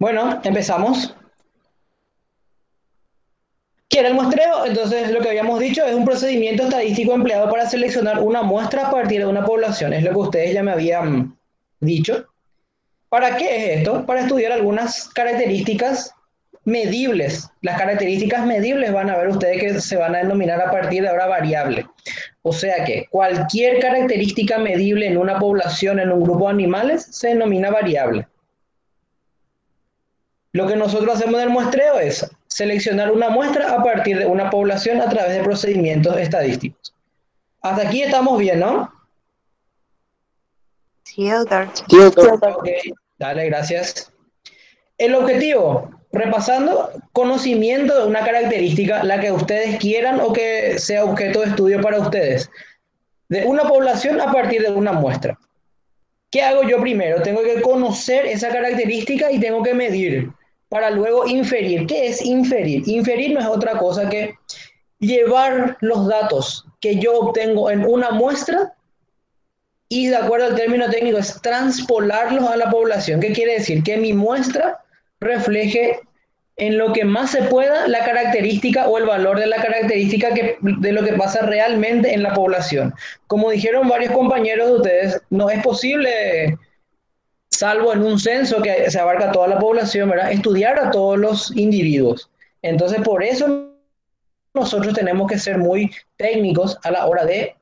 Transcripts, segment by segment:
Bueno, empezamos. ¿Quiere el muestreo? Entonces, lo que habíamos dicho es un procedimiento estadístico empleado para seleccionar una muestra a partir de una población. Es lo que ustedes ya me habían dicho. ¿Para qué es esto? Para estudiar algunas características medibles. Las características medibles van a ver ustedes que se van a denominar a partir de ahora variable. O sea que cualquier característica medible en una población, en un grupo de animales, se denomina variable. Lo que nosotros hacemos en el muestreo es seleccionar una muestra a partir de una población a través de procedimientos estadísticos. Hasta aquí estamos bien, ¿no? Sí, doctor. Sí, doctor. Ok, dale, gracias. El objetivo, repasando, conocimiento de una característica, la que ustedes quieran o que sea objeto de estudio para ustedes, de una población a partir de una muestra. ¿Qué hago yo primero? Tengo que conocer esa característica y tengo que medir para luego inferir. ¿Qué es inferir? Inferir no es otra cosa que llevar los datos que yo obtengo en una muestra y de acuerdo al término técnico es transpolarlos a la población. ¿Qué quiere decir? Que mi muestra refleje en lo que más se pueda la característica o el valor de la característica de lo que pasa realmente en la población. Como dijeron varios compañeros de ustedes, no es posible, salvo en un censo que se abarca toda la población, ¿verdad? Estudiar a todos los individuos. Entonces, por eso nosotros tenemos que ser muy técnicos a la hora de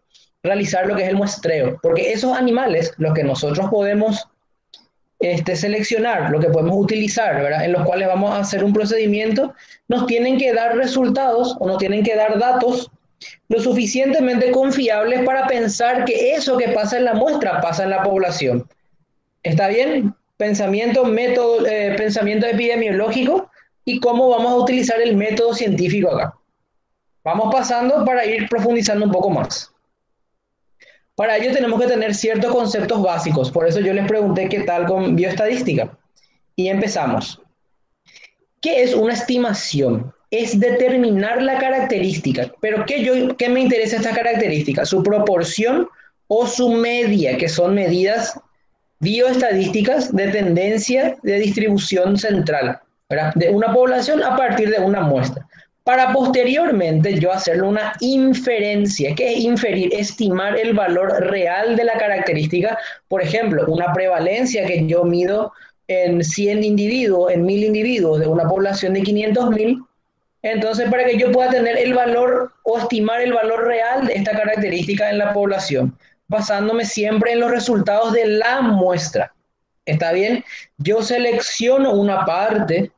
realizar lo que es el muestreo, porque esos animales, los que nosotros podemos seleccionar, lo que podemos utilizar, ¿verdad? En los cuales vamos a hacer un procedimiento, nos tienen que dar resultados o nos tienen que dar datos lo suficientemente confiables para pensar que eso que pasa en la muestra pasa en la población. ¿Está bien? Pensamiento, método, pensamiento epidemiológico y cómo vamos a utilizar el método científico acá. Vamos pasando para ir profundizando un poco más. Para ello tenemos que tener ciertos conceptos básicos, por eso yo les pregunté qué tal con bioestadística. Y empezamos. ¿Qué es una estimación? Es determinar la característica, pero ¿qué me interesa esta característica? Su proporción o su media, que son medidas bioestadísticas de tendencia de distribución central, ¿verdad? De una población a partir de una muestra. Para posteriormente yo hacerle una inferencia. ¿Qué es inferir? Estimar el valor real de la característica. Por ejemplo, una prevalencia que yo mido en 100 individuos, en 1000 individuos de una población de 500.000. Entonces, para que yo pueda tener el valor o estimar el valor real de esta característica en la población, basándome siempre en los resultados de la muestra. ¿Está bien? Yo selecciono una parte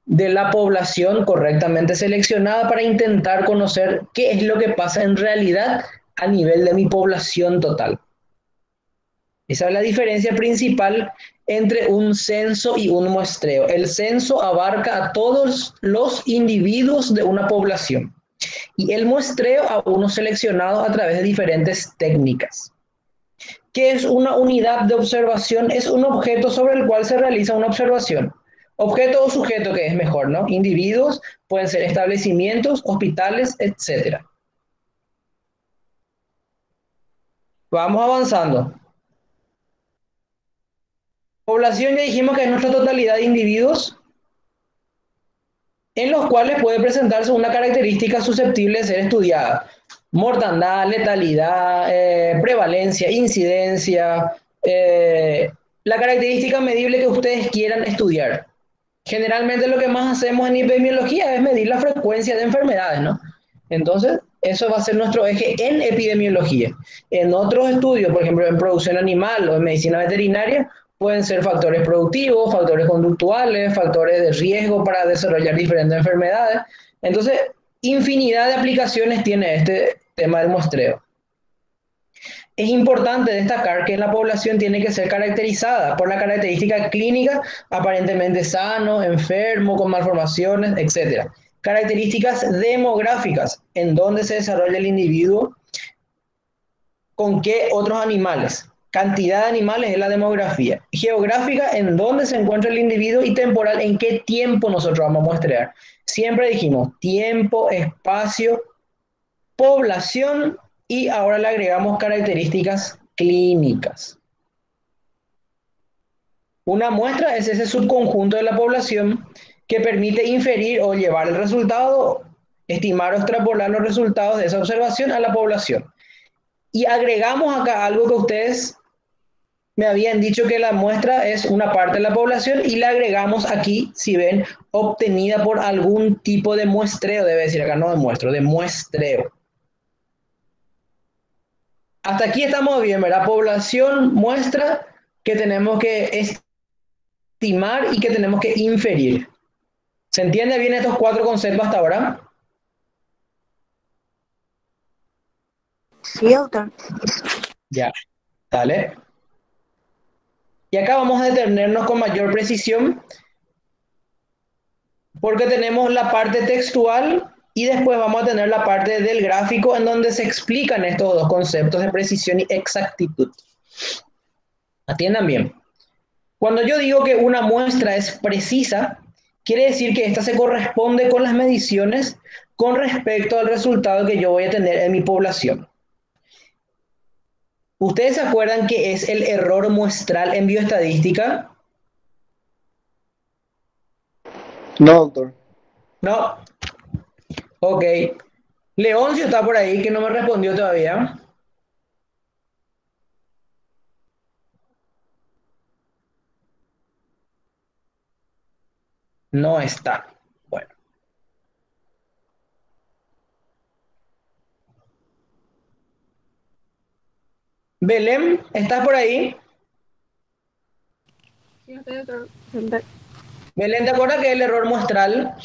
de la población correctamente seleccionada para intentar conocer qué es lo que pasa en realidad a nivel de mi población total. Esa es la diferencia principal entre un censo y un muestreo. El censo abarca a todos los individuos de una población y el muestreo a unos seleccionados a través de diferentes técnicas. ¿Qué es una unidad de observación? Es un objeto sobre el cual se realiza una observación. Objeto o sujeto, que es mejor, ¿no? Individuos, pueden ser establecimientos, hospitales, etcétera. Vamos avanzando. Población ya dijimos que es nuestra totalidad de individuos en los cuales puede presentarse una característica susceptible de ser estudiada. Mortandad, letalidad, prevalencia, incidencia, la característica medible que ustedes quieran estudiar. Generalmente lo que más hacemos en epidemiología es medir la frecuencia de enfermedades, ¿no? Entonces, eso va a ser nuestro eje en epidemiología. En otros estudios, por ejemplo, en producción animal o en medicina veterinaria, pueden ser factores productivos, factores conductuales, factores de riesgo para desarrollar diferentes enfermedades. Entonces, infinidad de aplicaciones tiene este tema del muestreo. Es importante destacar que la población tiene que ser caracterizada por la característica clínica, aparentemente sano, enfermo, con malformaciones, etc. Características demográficas, en dónde se desarrolla el individuo, con qué otros animales. Cantidad de animales es la demografía. Geográfica, en dónde se encuentra el individuo y temporal, en qué tiempo nosotros vamos a muestrear. Siempre dijimos tiempo, espacio, población y ahora le agregamos características clínicas. Una muestra es ese subconjunto de la población que permite inferir o llevar el resultado, estimar o extrapolar los resultados de esa observación a la población. Y agregamos acá algo que ustedes me habían dicho, que la muestra es una parte de la población, y le agregamos aquí, si ven, obtenida por algún tipo de muestreo, debe decir acá, no de muestro, de muestreo. Hasta aquí estamos bien, ¿verdad? Población, muestra, que tenemos que estimar y que tenemos que inferir. ¿Se entiende bien estos cuatro conceptos hasta ahora? Sí, doctor. Ya, dale. Y acá vamos a detenernos con mayor precisión, porque tenemos la parte textual y después vamos a tener la parte del gráfico en donde se explican estos dos conceptos de precisión y exactitud. Atiendan bien. Cuando yo digo que una muestra es precisa, quiere decir que ésta se corresponde con las mediciones con respecto al resultado que yo voy a tener en mi población. ¿Ustedes se acuerdan qué es el error muestral en bioestadística? No, doctor. No. Ok. Leoncio está por ahí, que no me respondió todavía. No está. Bueno. Belén, ¿estás por ahí? Sí, doctor. Belén, ¿te acuerdas que es el error muestral?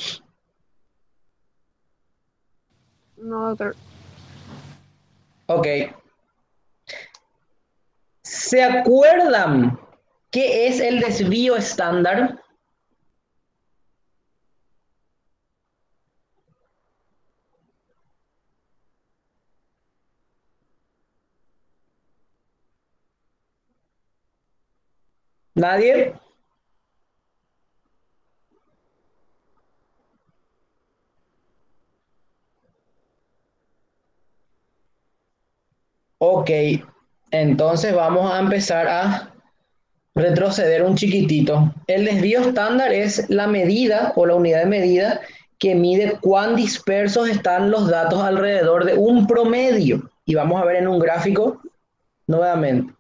No, doctor. Ok. ¿Se acuerdan qué es el desvío estándar? ¿Nadie? Ok. Entonces vamos a empezar a retroceder un chiquitito. El desvío estándar es la medida o la unidad de medida que mide cuán dispersos están los datos alrededor de un promedio. Y vamos a ver en un gráfico nuevamente.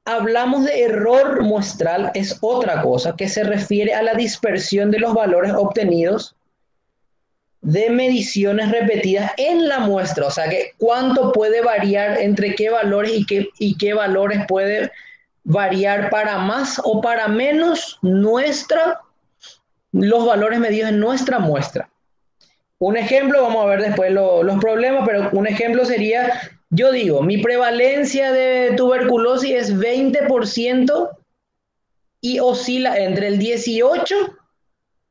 Hablamos de error muestral, es otra cosa que se refiere a la dispersión de los valores obtenidos de mediciones repetidas en la muestra. O sea, que cuánto puede variar entre qué valores y qué valores puede variar para más o para menos los valores medidos en nuestra muestra. Un ejemplo, vamos a ver después los problemas, pero un ejemplo sería, yo digo, mi prevalencia de tuberculosis es 20% y oscila entre el 18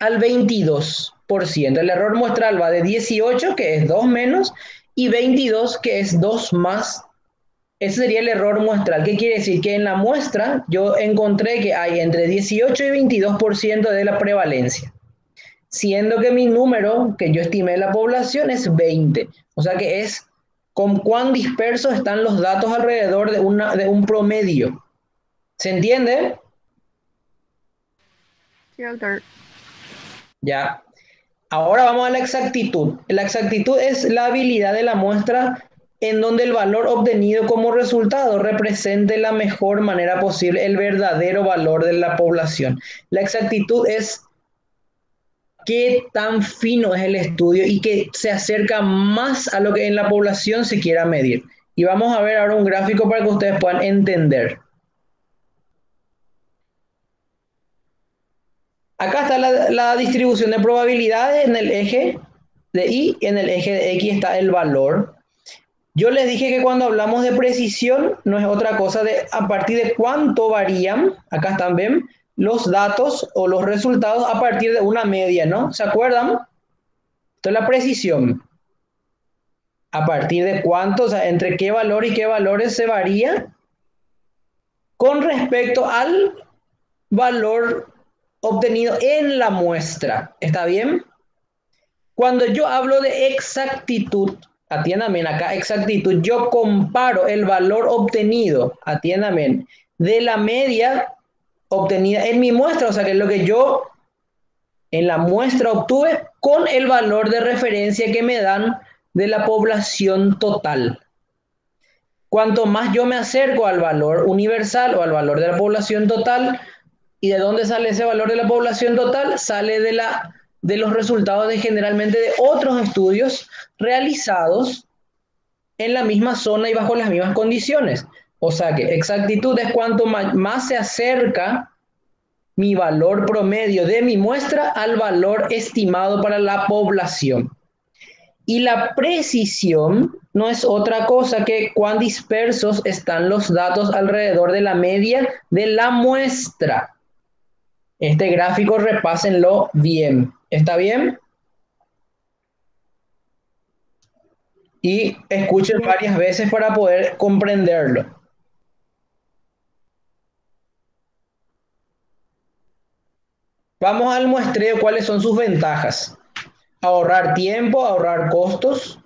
al 22%. El error muestral va de 18, que es 2 menos, y 22, que es 2 más. Ese sería el error muestral. ¿Qué quiere decir? Que en la muestra yo encontré que hay entre 18 y 22% de la prevalencia, siendo que mi número que yo estimé de la población es 20. O sea que es con cuán dispersos están los datos alrededor de un promedio. ¿Se entiende? Sí, doctor. Ya. Ahora vamos a la exactitud. La exactitud es la habilidad de la muestra en donde el valor obtenido como resultado represente la mejor manera posible el verdadero valor de la población. La exactitud es qué tan fino es el estudio y que se acerca más a lo que en la población se quiera medir. Y vamos a ver ahora un gráfico para que ustedes puedan entender. Acá está la distribución de probabilidades en el eje de Y, en el eje de X está el valor. Yo les dije que cuando hablamos de precisión no es otra cosa de a partir de cuánto varían, acá están, ven, los datos o los resultados a partir de una media, ¿no? ¿Se acuerdan? Esto es la precisión. A partir de cuánto, o sea, entre qué valor y qué valores se varía con respecto al valor obtenido en la muestra. ¿Está bien? Cuando yo hablo de exactitud, atiéndame acá, exactitud, yo comparo el valor obtenido, atiéndame, de la media obtenida en mi muestra, o sea, que es lo que yo en la muestra obtuve con el valor de referencia que me dan de la población total. Cuanto más yo me acerco al valor universal o al valor de la población total, ¿y de dónde sale ese valor de la población total? Sale de los resultados generalmente de otros estudios realizados en la misma zona y bajo las mismas condiciones. O sea que exactitud es cuanto más se acerca mi valor promedio de mi muestra al valor estimado para la población. Y la precisión no es otra cosa que cuán dispersos están los datos alrededor de la media de la muestra. Este gráfico repásenlo bien. ¿Está bien? Y escuchen varias veces para poder comprenderlo. Vamos al muestreo, ¿cuáles son sus ventajas? Ahorrar tiempo, ahorrar costos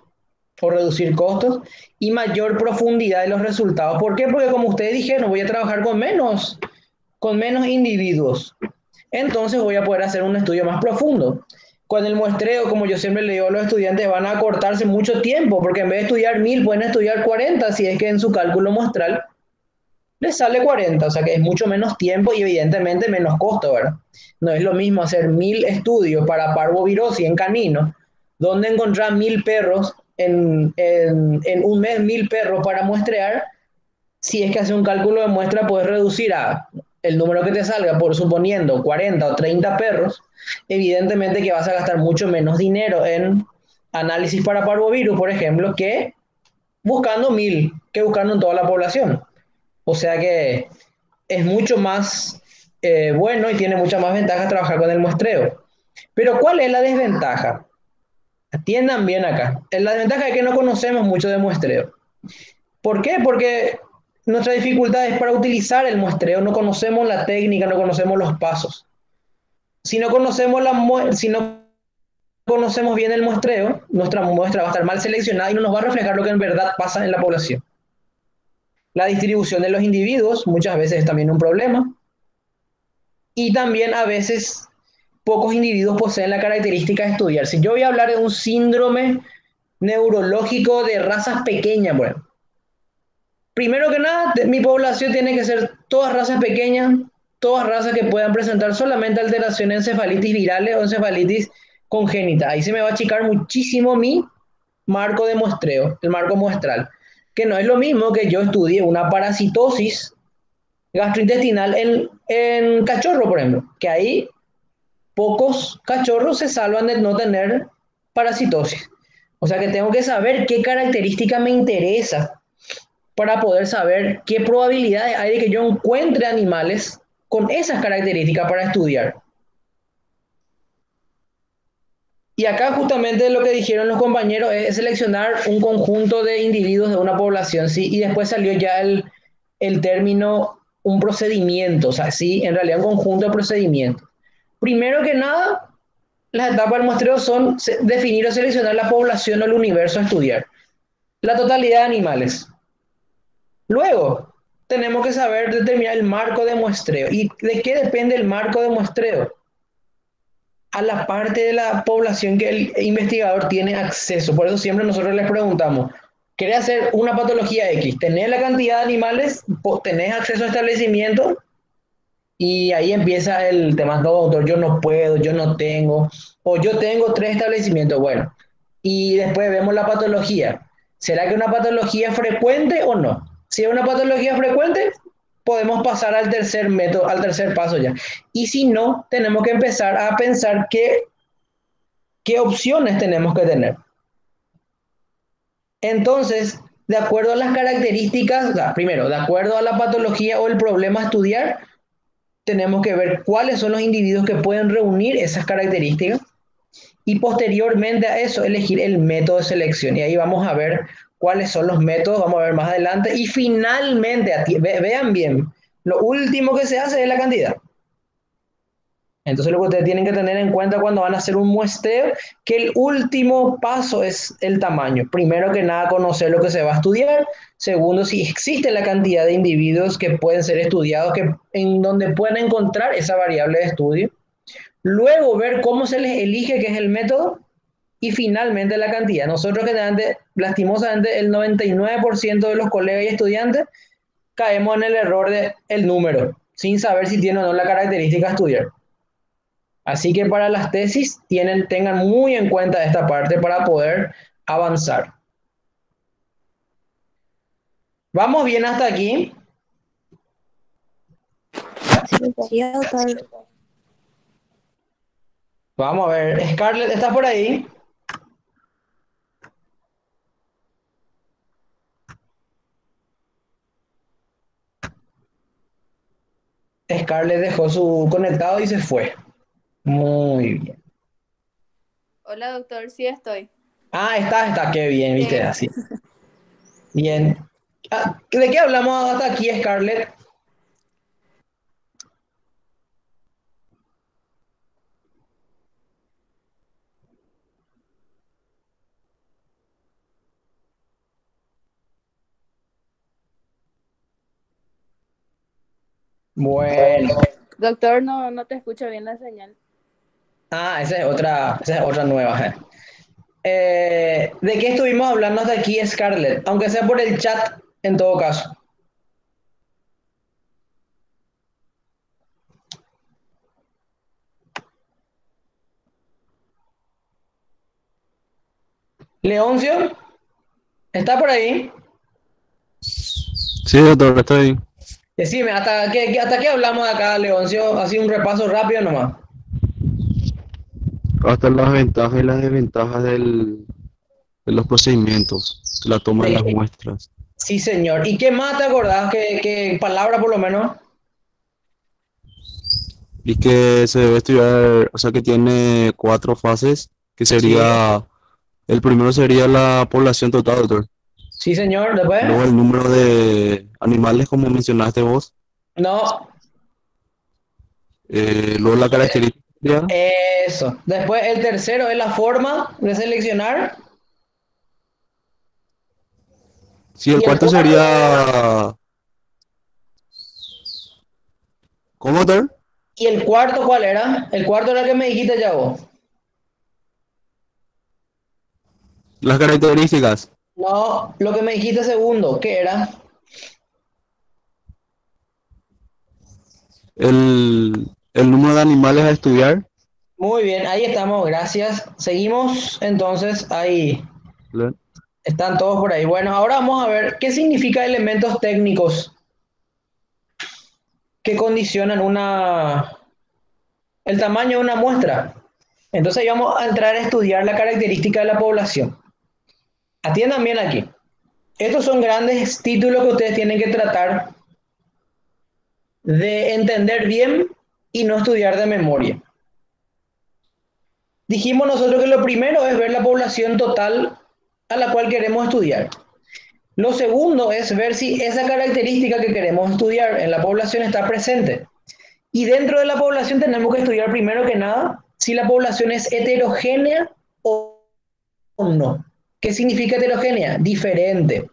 o reducir costos y mayor profundidad de los resultados. ¿Por qué? Porque como ustedes dijeron, voy a trabajar con menos individuos. Entonces voy a poder hacer un estudio más profundo. Con el muestreo, como yo siempre le digo a los estudiantes, van a acortarse mucho tiempo, porque en vez de estudiar 1000, pueden estudiar 40, si es que en su cálculo muestral les sale 40, o sea que es mucho menos tiempo y evidentemente menos costo, ¿verdad? No es lo mismo hacer 1000 estudios para parvovirosis en canino, donde encontrar 1000 perros en un mes, 1000 perros para muestrear. Si es que hace un cálculo de muestra, puedes reducir a el número que te salga, por suponiendo 40 o 30 perros, evidentemente que vas a gastar mucho menos dinero en análisis para parvovirus, por ejemplo, que buscando 1000, que buscando en toda la población. O sea que es mucho más bueno y tiene muchas más ventajas trabajar con el muestreo. Pero ¿cuál es la desventaja? Atiendan bien acá. La desventaja es que no conocemos mucho de muestreo. ¿Por qué? Porque nuestra dificultad es para utilizar el muestreo, no conocemos la técnica, no conocemos los pasos. Si no conocemos, si no conocemos bien el muestreo, nuestra muestra va a estar mal seleccionada y no nos va a reflejar lo que en verdad pasa en la población. La distribución de los individuos muchas veces es también un problema. Y también a veces pocos individuos poseen la característica de estudiar. Si yo voy a hablar de un síndrome neurológico de razas pequeñas, bueno, primero que nada, mi población tiene que ser todas razas pequeñas, todas razas que puedan presentar solamente alteraciones en encefalitis virales o encefalitis congénita. Ahí se me va a achicar muchísimo mi marco de muestreo, el marco muestral, que no es lo mismo que yo estudie una parasitosis gastrointestinal en cachorro, por ejemplo, que ahí pocos cachorros se salvan de no tener parasitosis. O sea que tengo que saber qué característica me interesa para poder saber qué probabilidades hay de que yo encuentre animales con esas características para estudiar. Y acá justamente lo que dijeron los compañeros es seleccionar un conjunto de individuos de una población, ¿sí? Y después salió ya el término, un procedimiento, o sea, sí, en realidad un conjunto de procedimientos. Primero que nada, las etapas del muestreo son definir o seleccionar la población o el universo a estudiar, la totalidad de animales. Luego, tenemos que saber determinar el marco de muestreo. ¿Y de qué depende el marco de muestreo? A la parte de la población que el investigador tiene acceso. Por eso siempre nosotros les preguntamos, ¿querés hacer una patología X? ¿Tenés la cantidad de animales? ¿Tenés acceso a establecimiento? Y ahí empieza el tema, no, doctor, yo no puedo, yo no tengo, o yo tengo 3 establecimientos, bueno. Y después vemos la patología. ¿Será que una patología frecuente o no? Si es una patología frecuente, podemos pasar al tercer método, al tercer paso ya. Y si no, tenemos que empezar a pensar qué opciones tenemos que tener. Entonces, de acuerdo a las características, primero, de acuerdo a la patología o el problema a estudiar, tenemos que ver cuáles son los individuos que pueden reunir esas características y posteriormente a eso elegir el método de selección. Y ahí vamos a ver cuáles son los métodos, vamos a ver más adelante. Y finalmente, vean bien, lo último que se hace es la cantidad. Entonces lo que ustedes tienen que tener en cuenta cuando van a hacer un muestreo, que el último paso es el tamaño. Primero que nada, conocer lo que se va a estudiar. Segundo, si existe la cantidad de individuos que pueden ser estudiados, en donde pueden encontrar esa variable de estudio. Luego ver cómo se les elige, que es el método. Y finalmente la cantidad. Nosotros generalmente, lastimosamente, el 99% de los colegas y estudiantes caemos en el error del número, sin saber si tiene o no la característica a estudiar. Así que para las tesis tengan muy en cuenta esta parte para poder avanzar. ¿Vamos bien hasta aquí? Sí, doctor. Sí, doctor. Vamos a ver. Scarlett, ¿estás por ahí? Scarlett dejó su conectado y se fue. Muy bien. Hola, doctor, sí estoy. Ah, está, qué bien, viste, Eh, así. Bien. ¿De qué hablamos hasta aquí, Scarlett? Bueno. Doctor, no te escucho bien la señal. Esa es otra nueva. ¿De qué estuvimos hablando hasta aquí, Scarlett? Aunque sea por el chat, en todo caso. Leoncio, ¿está por ahí? Sí, doctor, estoy. Decime, ¿hasta qué hablamos de acá, Leoncio? Así un repaso rápido nomás. Hasta las ventajas y las desventajas de los procedimientos, la toma de las Sí, muestras. sí, señor. ¿Y qué más te acordás? ¿Qué palabra por lo menos? Y que se debe estudiar, o sea, que tiene 4 fases, que Sí, sería, el primero sería la población total, doctor. sí, señor. ¿Después? Luego el número de animales, como mencionaste vos. No, Luego la característica. eso. Después el tercero es la forma de seleccionar. Sí, el Y el cuarto cuarto, sería, ¿cómo, doctor? ¿y el cuarto cuál era? El cuarto era el que me dijiste ya vos. Las características. No, lo que me dijiste segundo, ¿qué era? El número de animales a estudiar. Muy bien, ahí estamos, gracias. Seguimos, entonces, ahí ¿Verdad? están todos por ahí. Bueno, ahora vamos a ver qué significa elementos técnicos que condicionan el tamaño de una muestra. Entonces, ahí vamos a entrar a estudiar la característica de la población. Atiendan bien aquí. Estos son grandes títulos que ustedes tienen que tratar de entender bien y no estudiar de memoria. Dijimos nosotros que lo primero es ver la población total a la cual queremos estudiar. Lo segundo es ver si esa característica que queremos estudiar en la población está presente. Y dentro de la población tenemos que estudiar primero que nada si la población es heterogénea o no. ¿Qué significa heterogénea? Diferente.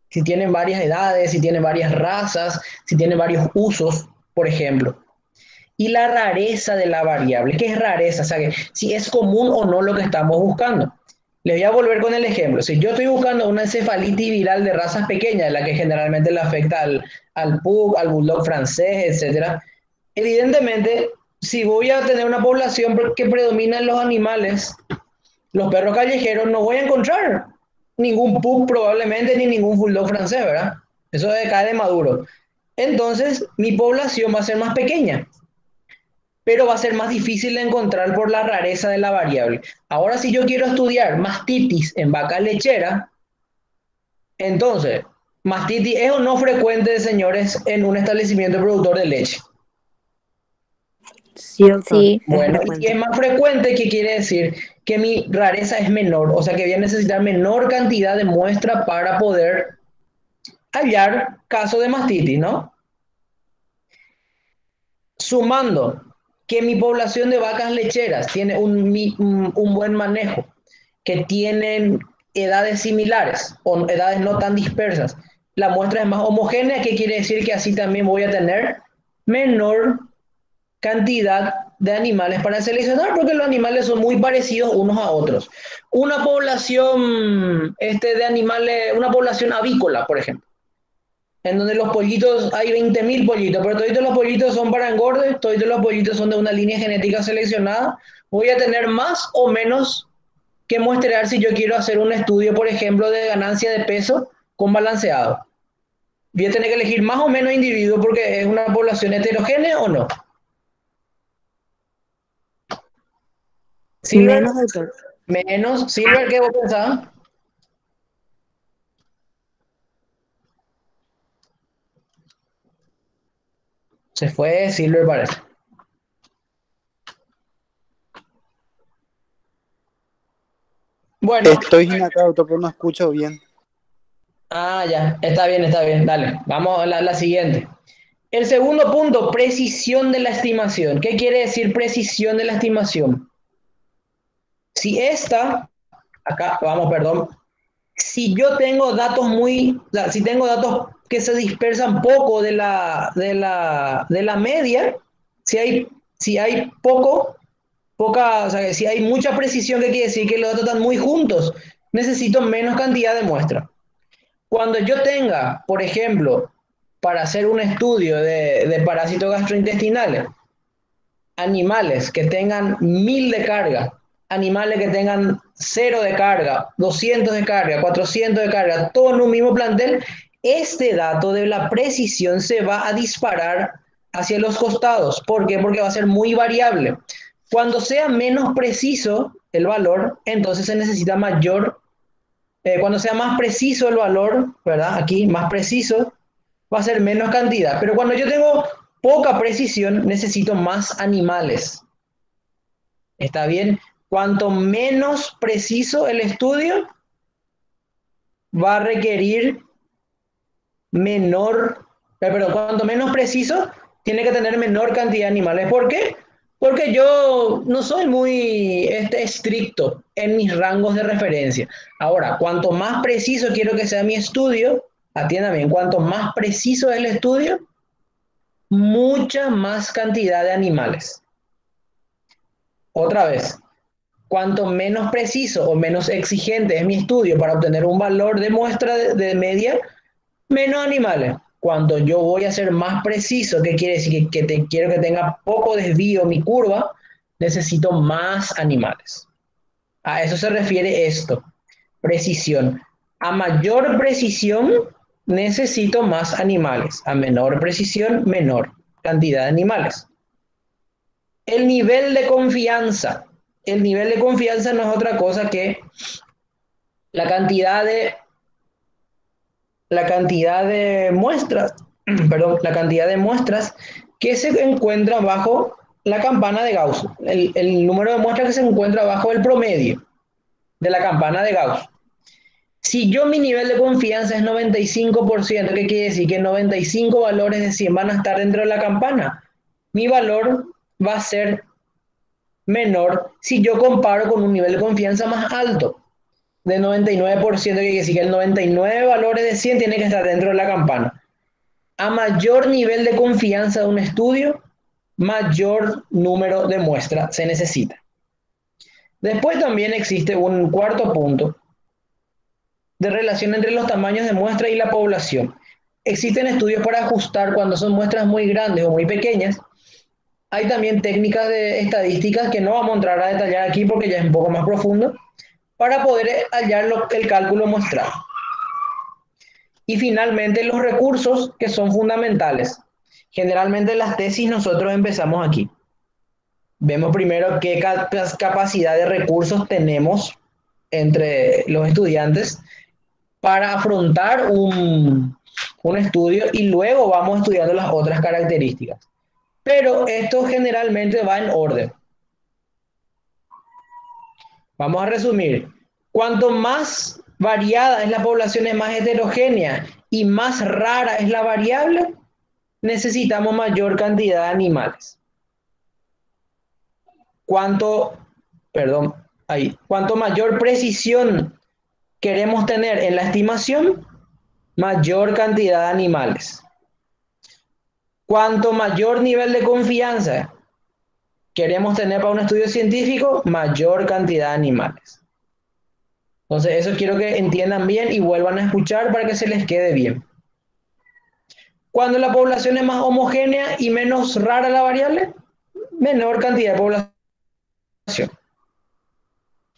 Si tienen varias edades, si tienen varias razas, si tienen varios usos, por ejemplo. Y la rareza de la variable. ¿Qué es rareza? O sea, que si es común o no lo que estamos buscando. Les voy a volver con el ejemplo. Si yo estoy buscando una encefalitis viral de razas pequeñas, la que generalmente le afecta al pug, al bulldog francés, etcétera, evidentemente, si voy a tener una población que predomina en los animales, los perros callejeros, no voy a encontrar ningún pug probablemente ni ningún bulldog francés, ¿verdad? Eso cae de maduro. Entonces, mi población va a ser más pequeña, pero va a ser más difícil de encontrar por la rareza de la variable. Ahora, si yo quiero estudiar mastitis en vaca lechera, entonces, mastitis es o no frecuente, señores, en un establecimiento productor de leche. Sí, doctor. Sí. Es Bueno, y si es frecuente. más frecuente, ¿qué quiere decir? Que mi rareza es menor, o sea que voy a necesitar menor cantidad de muestra para poder hallar caso de mastitis, ¿no? Sumando que mi población de vacas lecheras tiene un buen manejo, que tienen edades similares o edades no tan dispersas, la muestra es más homogénea, ¿qué quiere decir? Que así también voy a tener menor cantidad de animales para seleccionar, porque los animales son muy parecidos unos a otros. Una población de animales, una población avícola, por ejemplo, en donde los pollitos, hay 20.000 pollitos, pero todos los pollitos son para engorde, todos los pollitos son de una línea genética seleccionada, voy a tener más o menos que muestrear si yo quiero hacer un estudio, por ejemplo, de ganancia de peso con balanceado. Voy a tener que elegir más o menos individuos porque es una población heterogénea o no. Silver, Menos, doctor. menos. Silver, ¿qué vos pensabas? Se fue Silver, parece. Bueno, Estoy sin acá, doctor, pero no escucho bien. ya, está bien, dale. Vamos a la siguiente. El segundo punto, precisión de la estimación. ¿Qué quiere decir precisión de la estimación? Si perdón, si yo tengo datos si tengo datos que se dispersan poco de la media, si hay poca, o sea, si hay mucha precisión, ¿qué quiere decir? Que los datos están muy juntos, necesito menos cantidad de muestra. Cuando yo tenga, por ejemplo, para hacer un estudio de parásitos gastrointestinales, animales que tengan 1000 de carga, animales que tengan 0 de carga, 200 de carga, 400 de carga, todo en un mismo plantel, este dato de la precisión se va a disparar hacia los costados. ¿Por qué? Porque va a ser muy variable. Cuando sea menos preciso el valor, entonces se necesita cuando sea más preciso el valor, ¿verdad? Aquí, más preciso, va a ser menos cantidad. Pero cuando yo tengo poca precisión, necesito más animales. ¿Está bien? Cuanto menos preciso el estudio, va a requerir cuanto menos preciso, tiene que tener menor cantidad de animales. ¿Por qué? Porque yo no soy muy estricto en mis rangos de referencia. Ahora, cuanto más preciso quiero que sea mi estudio, atienda bien, cuanto más preciso es el estudio, mucha más cantidad de animales. Otra vez, cuanto menos preciso o menos exigente es mi estudio para obtener un valor de muestra de media, menos animales. Cuando yo voy a ser más preciso, ¿qué quiere decir? Quiero que tenga poco desvío mi curva, necesito más animales. A eso se refiere esto, precisión. A mayor precisión, necesito más animales. A menor precisión, menor cantidad de animales. El nivel de confianza. El nivel de confianza no es otra cosa que la cantidad de muestras, perdón, la cantidad de muestras que se encuentra bajo la campana de Gauss, el número de muestras que se encuentra bajo el promedio de la campana de Gauss. Si yo mi nivel de confianza es 95%, ¿qué quiere decir? Que 95 valores de 100 van a estar dentro de la campana. Mi valor va a ser menor si yo comparo con un nivel de confianza más alto, de 99%, que quiere decir que el 99 valores de 100 tiene que estar dentro de la campana. A mayor nivel de confianza de un estudio, mayor número de muestras se necesita. Después también existe un cuarto punto de relación entre los tamaños de muestra y la población. Existen estudios para ajustar cuando son muestras muy grandes o muy pequeñas. Hay también técnicas de estadísticas que no vamos a entrar a detallar aquí porque ya es un poco más profundo, para poder hallar el cálculo muestral. Y finalmente los recursos que son fundamentales. Generalmente en las tesis nosotros empezamos aquí. Vemos primero qué capacidad de recursos tenemos entre los estudiantes para afrontar un estudio y luego vamos estudiando las otras características. Pero esto generalmente va en orden. Vamos a resumir. Cuanto más variada es la población, es más heterogénea y más rara es la variable, necesitamos mayor cantidad de animales. cuanto, perdón, ahí, cuanto mayor precisión queremos tener en la estimación, mayor cantidad de animales. Cuanto mayor nivel de confianza queremos tener para un estudio científico, mayor cantidad de animales. Entonces, eso quiero que entiendan bien y vuelvan a escuchar para que se les quede bien. Cuando la población es más homogénea y menos rara la variable, menor cantidad de población.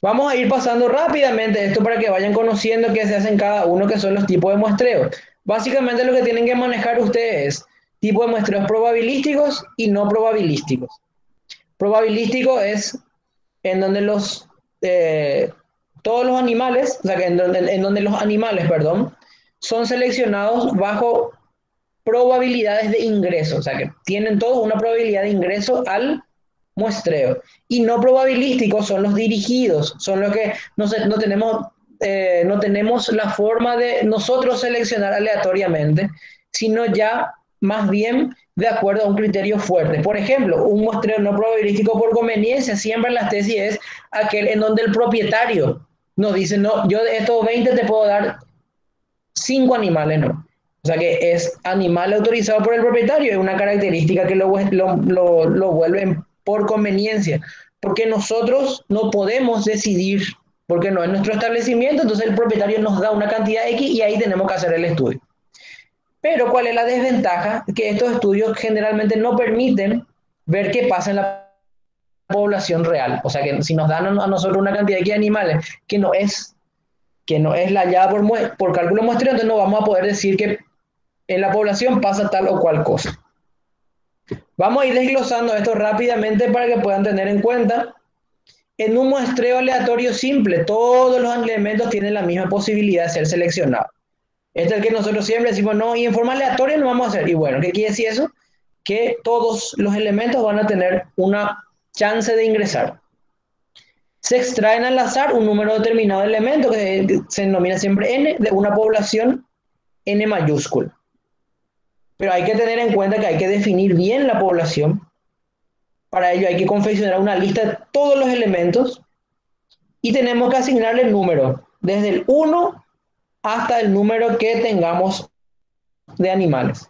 Vamos a ir pasando rápidamente esto para que vayan conociendo qué se hace en cada uno, que son los tipos de muestreo. Básicamente lo que tienen que manejar ustedes es tipos de muestreos probabilísticos y no probabilísticos. Probabilístico es en donde todos los animales, o sea, en donde los animales, perdón, son seleccionados bajo probabilidades de ingreso, o sea, que tienen todos una probabilidad de ingreso al muestreo. Y no probabilísticos son los dirigidos, son los que no tenemos la forma de nosotros seleccionar aleatoriamente, sino ya más bien de acuerdo a un criterio fuerte. Por ejemplo, un muestreo no probabilístico por conveniencia, siempre en las tesis es aquel en donde el propietario nos dice, no, yo de estos 20 te puedo dar 5 animales, no. O sea que es animal autorizado por el propietario, es una característica que lo vuelve por conveniencia, porque nosotros no podemos decidir, porque no es nuestro establecimiento, entonces el propietario nos da una cantidad X y ahí tenemos que hacer el estudio. Pero ¿cuál es la desventaja? Que estos estudios generalmente no permiten ver qué pasa en la población real. O sea que si nos dan a nosotros una cantidad de animales que no es la hallada por cálculo muestreo, entonces no vamos a poder decir que en la población pasa tal o cual cosa. Vamos a ir desglosando esto rápidamente para que puedan tener en cuenta. En un muestreo aleatorio simple, todos los elementos tienen la misma posibilidad de ser seleccionados. Este es el que nosotros siempre decimos, no, y en forma aleatoria no vamos a hacer. Y bueno, ¿qué quiere decir eso? Que todos los elementos van a tener una chance de ingresar. Se extraen al azar un número determinado de elementos que se denomina siempre n, de una población n mayúscula. Pero hay que tener en cuenta que hay que definir bien la población. Para ello hay que confeccionar una lista de todos los elementos y tenemos que asignarle el número, desde el 1 hasta el número que tengamos de animales.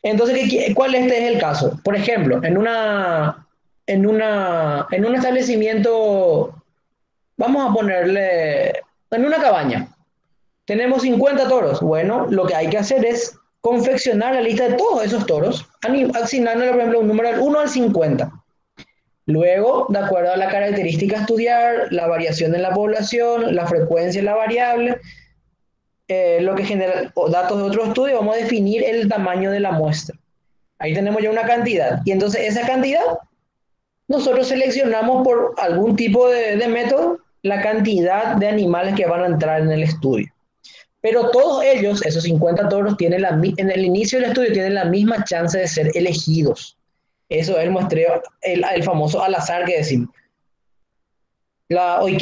Entonces, ¿cuál es el caso? Por ejemplo, en un establecimiento, vamos a ponerle, en una cabaña, tenemos 50 toros. Bueno, lo que hay que hacer es confeccionar la lista de todos esos toros, asignándole, por ejemplo, un número del 1 al 50. Luego, de acuerdo a la característica a estudiar, la variación en la población, la frecuencia en la variable, lo que genera datos de otro estudio, vamos a definir el tamaño de la muestra. Ahí tenemos ya una cantidad. Y entonces esa cantidad, nosotros seleccionamos por algún tipo de método la cantidad de animales que van a entrar en el estudio. Pero todos ellos, esos 50 toros, en el inicio del estudio tienen la misma chance de ser elegidos. Eso es el muestreo, el famoso al azar que decimos. Hoy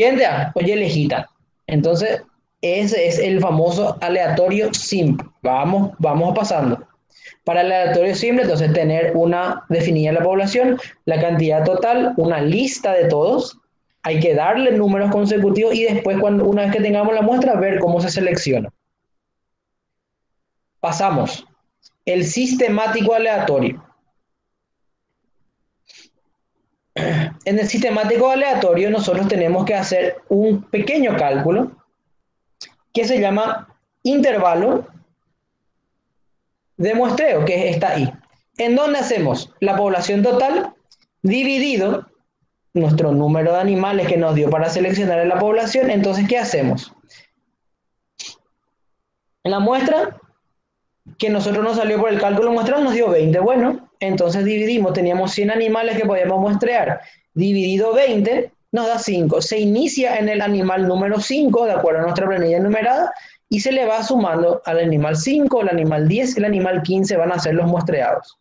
elegita. Entonces, ese es el famoso aleatorio simple. Vamos pasando. Para el aleatorio simple, entonces tener definida la población, la cantidad total, una lista de todos. Hay que darle números consecutivos y después, una vez que tengamos la muestra, ver cómo se selecciona. Pasamos. El sistemático aleatorio. En el sistemático aleatorio nosotros tenemos que hacer un pequeño cálculo que se llama intervalo de muestreo, que está ahí. ¿En dónde hacemos? La población total dividido nuestro número de animales que nos dio para seleccionar en la población. Entonces, ¿qué hacemos? En la muestra que nosotros nos salió por el cálculo muestral nos dio 20. Bueno, entonces dividimos, teníamos 100 animales que podíamos muestrear. Dividido 20 nos da 5. Se inicia en el animal número 5, de acuerdo a nuestra planilla enumerada, y se le va sumando al animal 5, el animal 10 y el animal 15 van a ser los muestreados.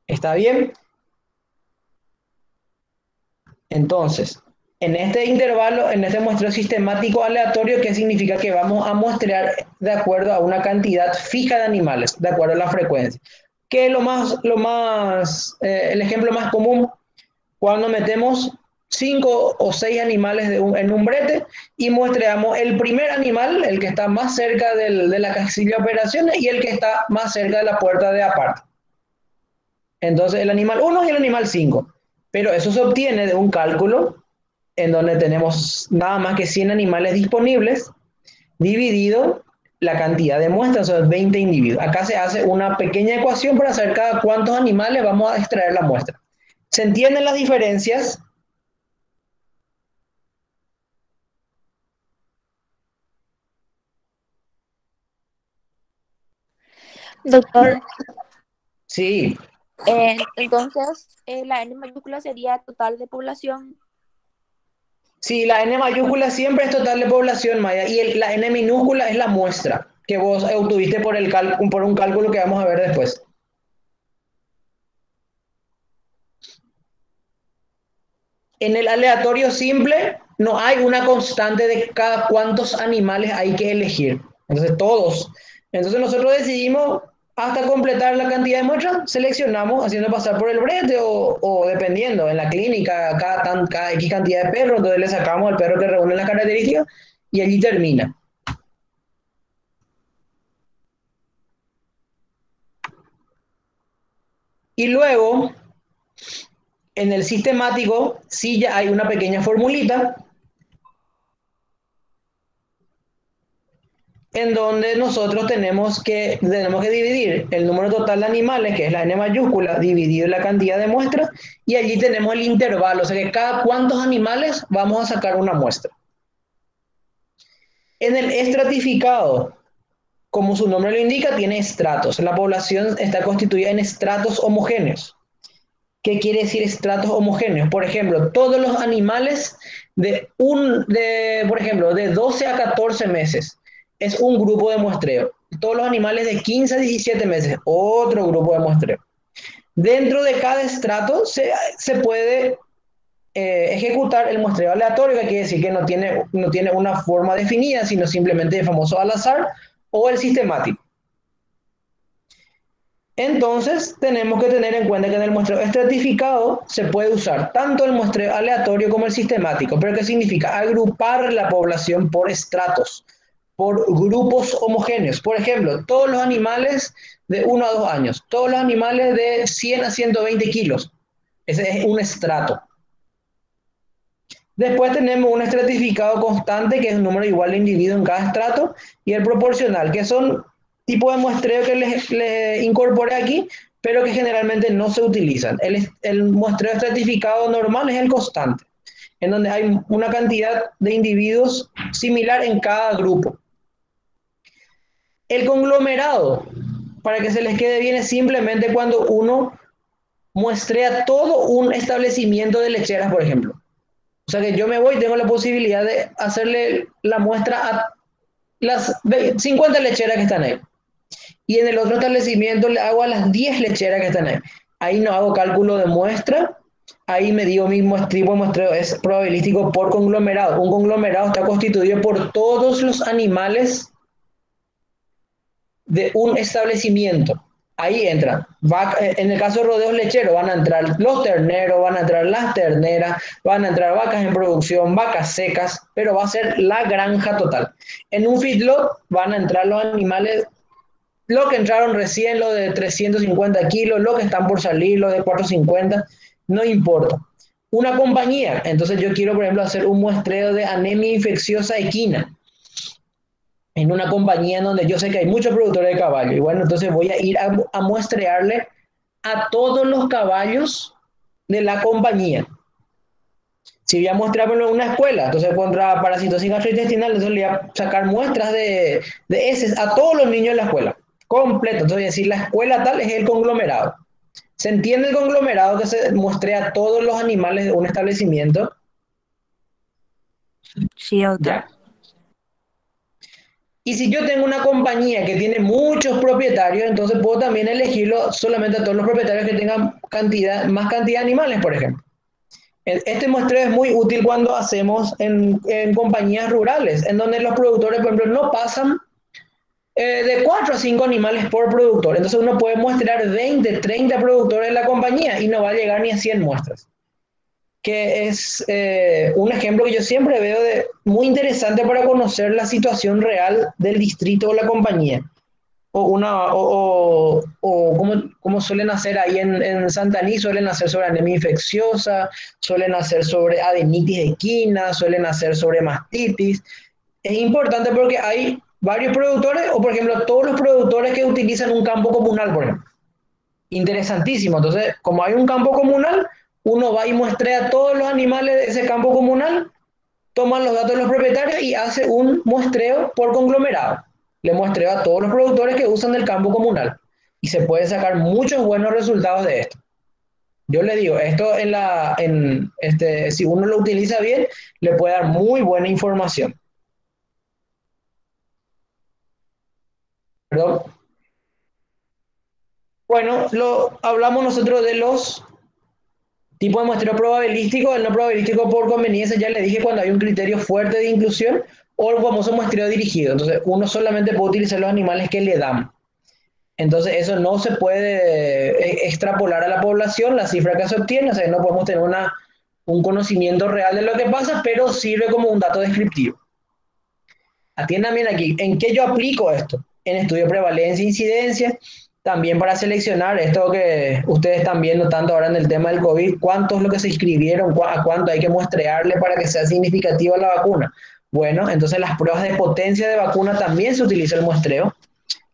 ¿Está bien? Entonces, en este intervalo, en este muestreo sistemático aleatorio, ¿qué significa? Que vamos a muestrear de acuerdo a una cantidad fija de animales, de acuerdo a la frecuencia. que es el ejemplo más común cuando metemos 5 o 6 animales en un brete y muestreamos el primer animal, el que está más cerca de la casilla de operaciones y el que está más cerca de la puerta de aparte. Entonces el animal 1 y el animal 5. Pero eso se obtiene de un cálculo en donde tenemos nada más que 100 animales disponibles dividido la cantidad de muestras, o sea, 20 individuos. Acá se hace una pequeña ecuación para saber cada cuántos animales vamos a extraer la muestra. ¿Se entienden las diferencias? Doctor, Sí, entonces la N mayúscula sería total de población. sí, la N mayúscula siempre es total de población, Maya, y la N minúscula es la muestra que vos obtuviste por un cálculo que vamos a ver después. En el aleatorio simple no hay una constante de cada cuántos animales hay que elegir. Entonces todos. Entonces nosotros decidimos hasta completar la cantidad de muestras, seleccionamos haciendo pasar por el brete o dependiendo, en la clínica, cada X cantidad de perros, entonces le sacamos al perro que reúne las características y allí termina. Y luego, en el sistemático, sí ya hay una pequeña formulita en donde nosotros tenemos que dividir el número total de animales, que es la N mayúscula, dividido la cantidad de muestras, y allí tenemos el intervalo, o sea que cada cuántos animales vamos a sacar una muestra. En el estratificado, como su nombre lo indica, tiene estratos. La población está constituida en estratos homogéneos. ¿Qué quiere decir estratos homogéneos? Por ejemplo, todos los animales por ejemplo, de 12 a 14 meses es un grupo de muestreo. Todos los animales de 15 a 17 meses, otro grupo de muestreo. Dentro de cada estrato se puede ejecutar el muestreo aleatorio, que quiere decir que no tiene una forma definida, sino simplemente el famoso al azar o el sistemático. Entonces, tenemos que tener en cuenta que en el muestreo estratificado se puede usar tanto el muestreo aleatorio como el sistemático. ¿Pero qué significa? Agrupar la población por estratos, por grupos homogéneos. Por ejemplo, todos los animales de 1 a 2 años, todos los animales de 100 a 120 kilos. Ese es un estrato. Después tenemos un estratificado constante, que es un número igual de individuos en cada estrato, y el proporcional, que son tipos de muestreo que les incorporé aquí, pero que generalmente no se utilizan. El muestreo estratificado normal es el constante, en donde hay una cantidad de individuos similar en cada grupo. El conglomerado, para que se les quede bien, es simplemente cuando uno muestrea todo un establecimiento de lecheras, por ejemplo. O sea que yo me voy y tengo la posibilidad de hacerle la muestra a las 50 lecheras que están ahí. Y en el otro establecimiento le hago a las 10 lecheras que están ahí. Ahí no hago cálculo de muestra, ahí me digo mi tipo de muestreo es probabilístico por conglomerado. Un conglomerado está constituido por todos los animales de un establecimiento. Ahí entran. En el caso de rodeos lecheros van a entrar los terneros, van a entrar las terneras, van a entrar vacas en producción, vacas secas, pero va a ser la granja total. En un feedlot van a entrar los animales, los que entraron recién, los de 350 kilos, los que están por salir, los de 450, no importa. Una compañía, entonces yo quiero, por ejemplo, hacer un muestreo de anemia infecciosa equina en una compañía en donde yo sé que hay muchos productores de caballo. Y bueno, entonces voy a ir a muestrearle a todos los caballos de la compañía. Si voy a mostrarlo en una escuela, entonces contra parasitosis gastrointestinal, entonces le voy a sacar muestras de heces a todos los niños de la escuela, completo. Entonces voy a decir, la escuela tal es el conglomerado. ¿Se entiende el conglomerado que se muestrea a todos los animales de un establecimiento? Sí, doctor. Ya. Y si yo tengo una compañía que tiene muchos propietarios, entonces puedo también elegirlo solamente a todos los propietarios que tengan más cantidad de animales, por ejemplo. Este muestreo es muy útil cuando hacemos en compañías rurales, en donde los productores, por ejemplo, no pasan de 4 a 5 animales por productor. Entonces uno puede muestrear 20, 30 productores de la compañía y no va a llegar ni a 100 muestras. Que es un ejemplo que yo siempre veo de muy interesante para conocer la situación real del distrito o la compañía. O como suelen hacer ahí en Santaní, suelen hacer sobre anemia infecciosa, suelen hacer sobre adenitis equina, suelen hacer sobre mastitis. Es importante porque hay varios productores, o por ejemplo, todos los productores que utilizan un campo comunal, por ejemplo. Interesantísimo. Entonces, como hay un campo comunal, uno va y muestrea todos los animales de ese campo comunal, toman los datos de los propietarios y hace un muestreo por conglomerado. Le muestreo a todos los productores que usan el campo comunal. Y se pueden sacar muchos buenos resultados de esto. Yo le digo, esto si uno lo utiliza bien, le puede dar muy buena información. ¿Perdón? Bueno, hablamos nosotros de los tipos de muestreo probabilístico. El no probabilístico por conveniencia, ya le dije, cuando hay un criterio fuerte de inclusión, o el famoso muestreo dirigido. Entonces, uno solamente puede utilizar los animales que le dan. Entonces, eso no se puede extrapolar a la población, la cifra que se obtiene. O sea, no podemos tener un conocimiento real de lo que pasa, pero sirve como un dato descriptivo. Atiendan bien aquí, ¿en qué yo aplico esto? En estudio de prevalencia e incidencia, también para seleccionar esto que ustedes están viendo tanto ahora en el tema del COVID, cuántos es lo que se inscribieron, a cuánto hay que muestrearle para que sea significativa la vacuna. Bueno, entonces las pruebas de potencia de vacuna también se utiliza el muestreo,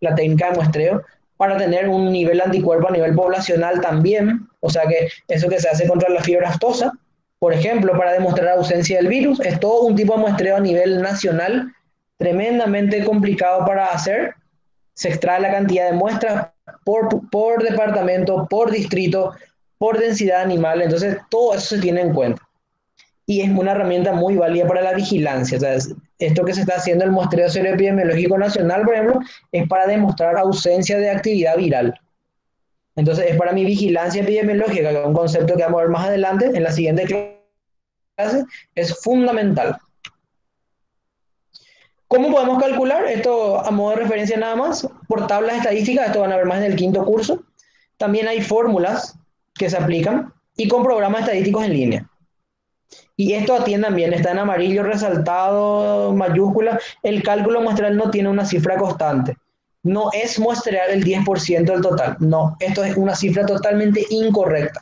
la técnica de muestreo, para tener un nivel de anticuerpo a nivel poblacional también, o sea que eso que se hace contra la fiebre aftosa, por ejemplo, para demostrar la ausencia del virus, es todo un tipo de muestreo a nivel nacional, tremendamente complicado para hacer. Se extrae la cantidad de muestras por departamento, por distrito, por densidad animal, entonces todo eso se tiene en cuenta. Y es una herramienta muy válida para la vigilancia. O sea, esto que se está haciendo el muestreo seroepidemiológico nacional, por ejemplo, es para demostrar ausencia de actividad viral. Entonces es para mi vigilancia epidemiológica, que es un concepto que vamos a ver más adelante en la siguiente clase, es fundamental. ¿Cómo podemos calcular? Esto a modo de referencia nada más, por tablas estadísticas, esto van a ver más en el quinto curso. También hay fórmulas que se aplican y con programas estadísticos en línea. Y esto atiendan bien, está en amarillo resaltado, mayúscula. El cálculo muestral no tiene una cifra constante. No es muestrear el 10% del total. No, esto es una cifra totalmente incorrecta.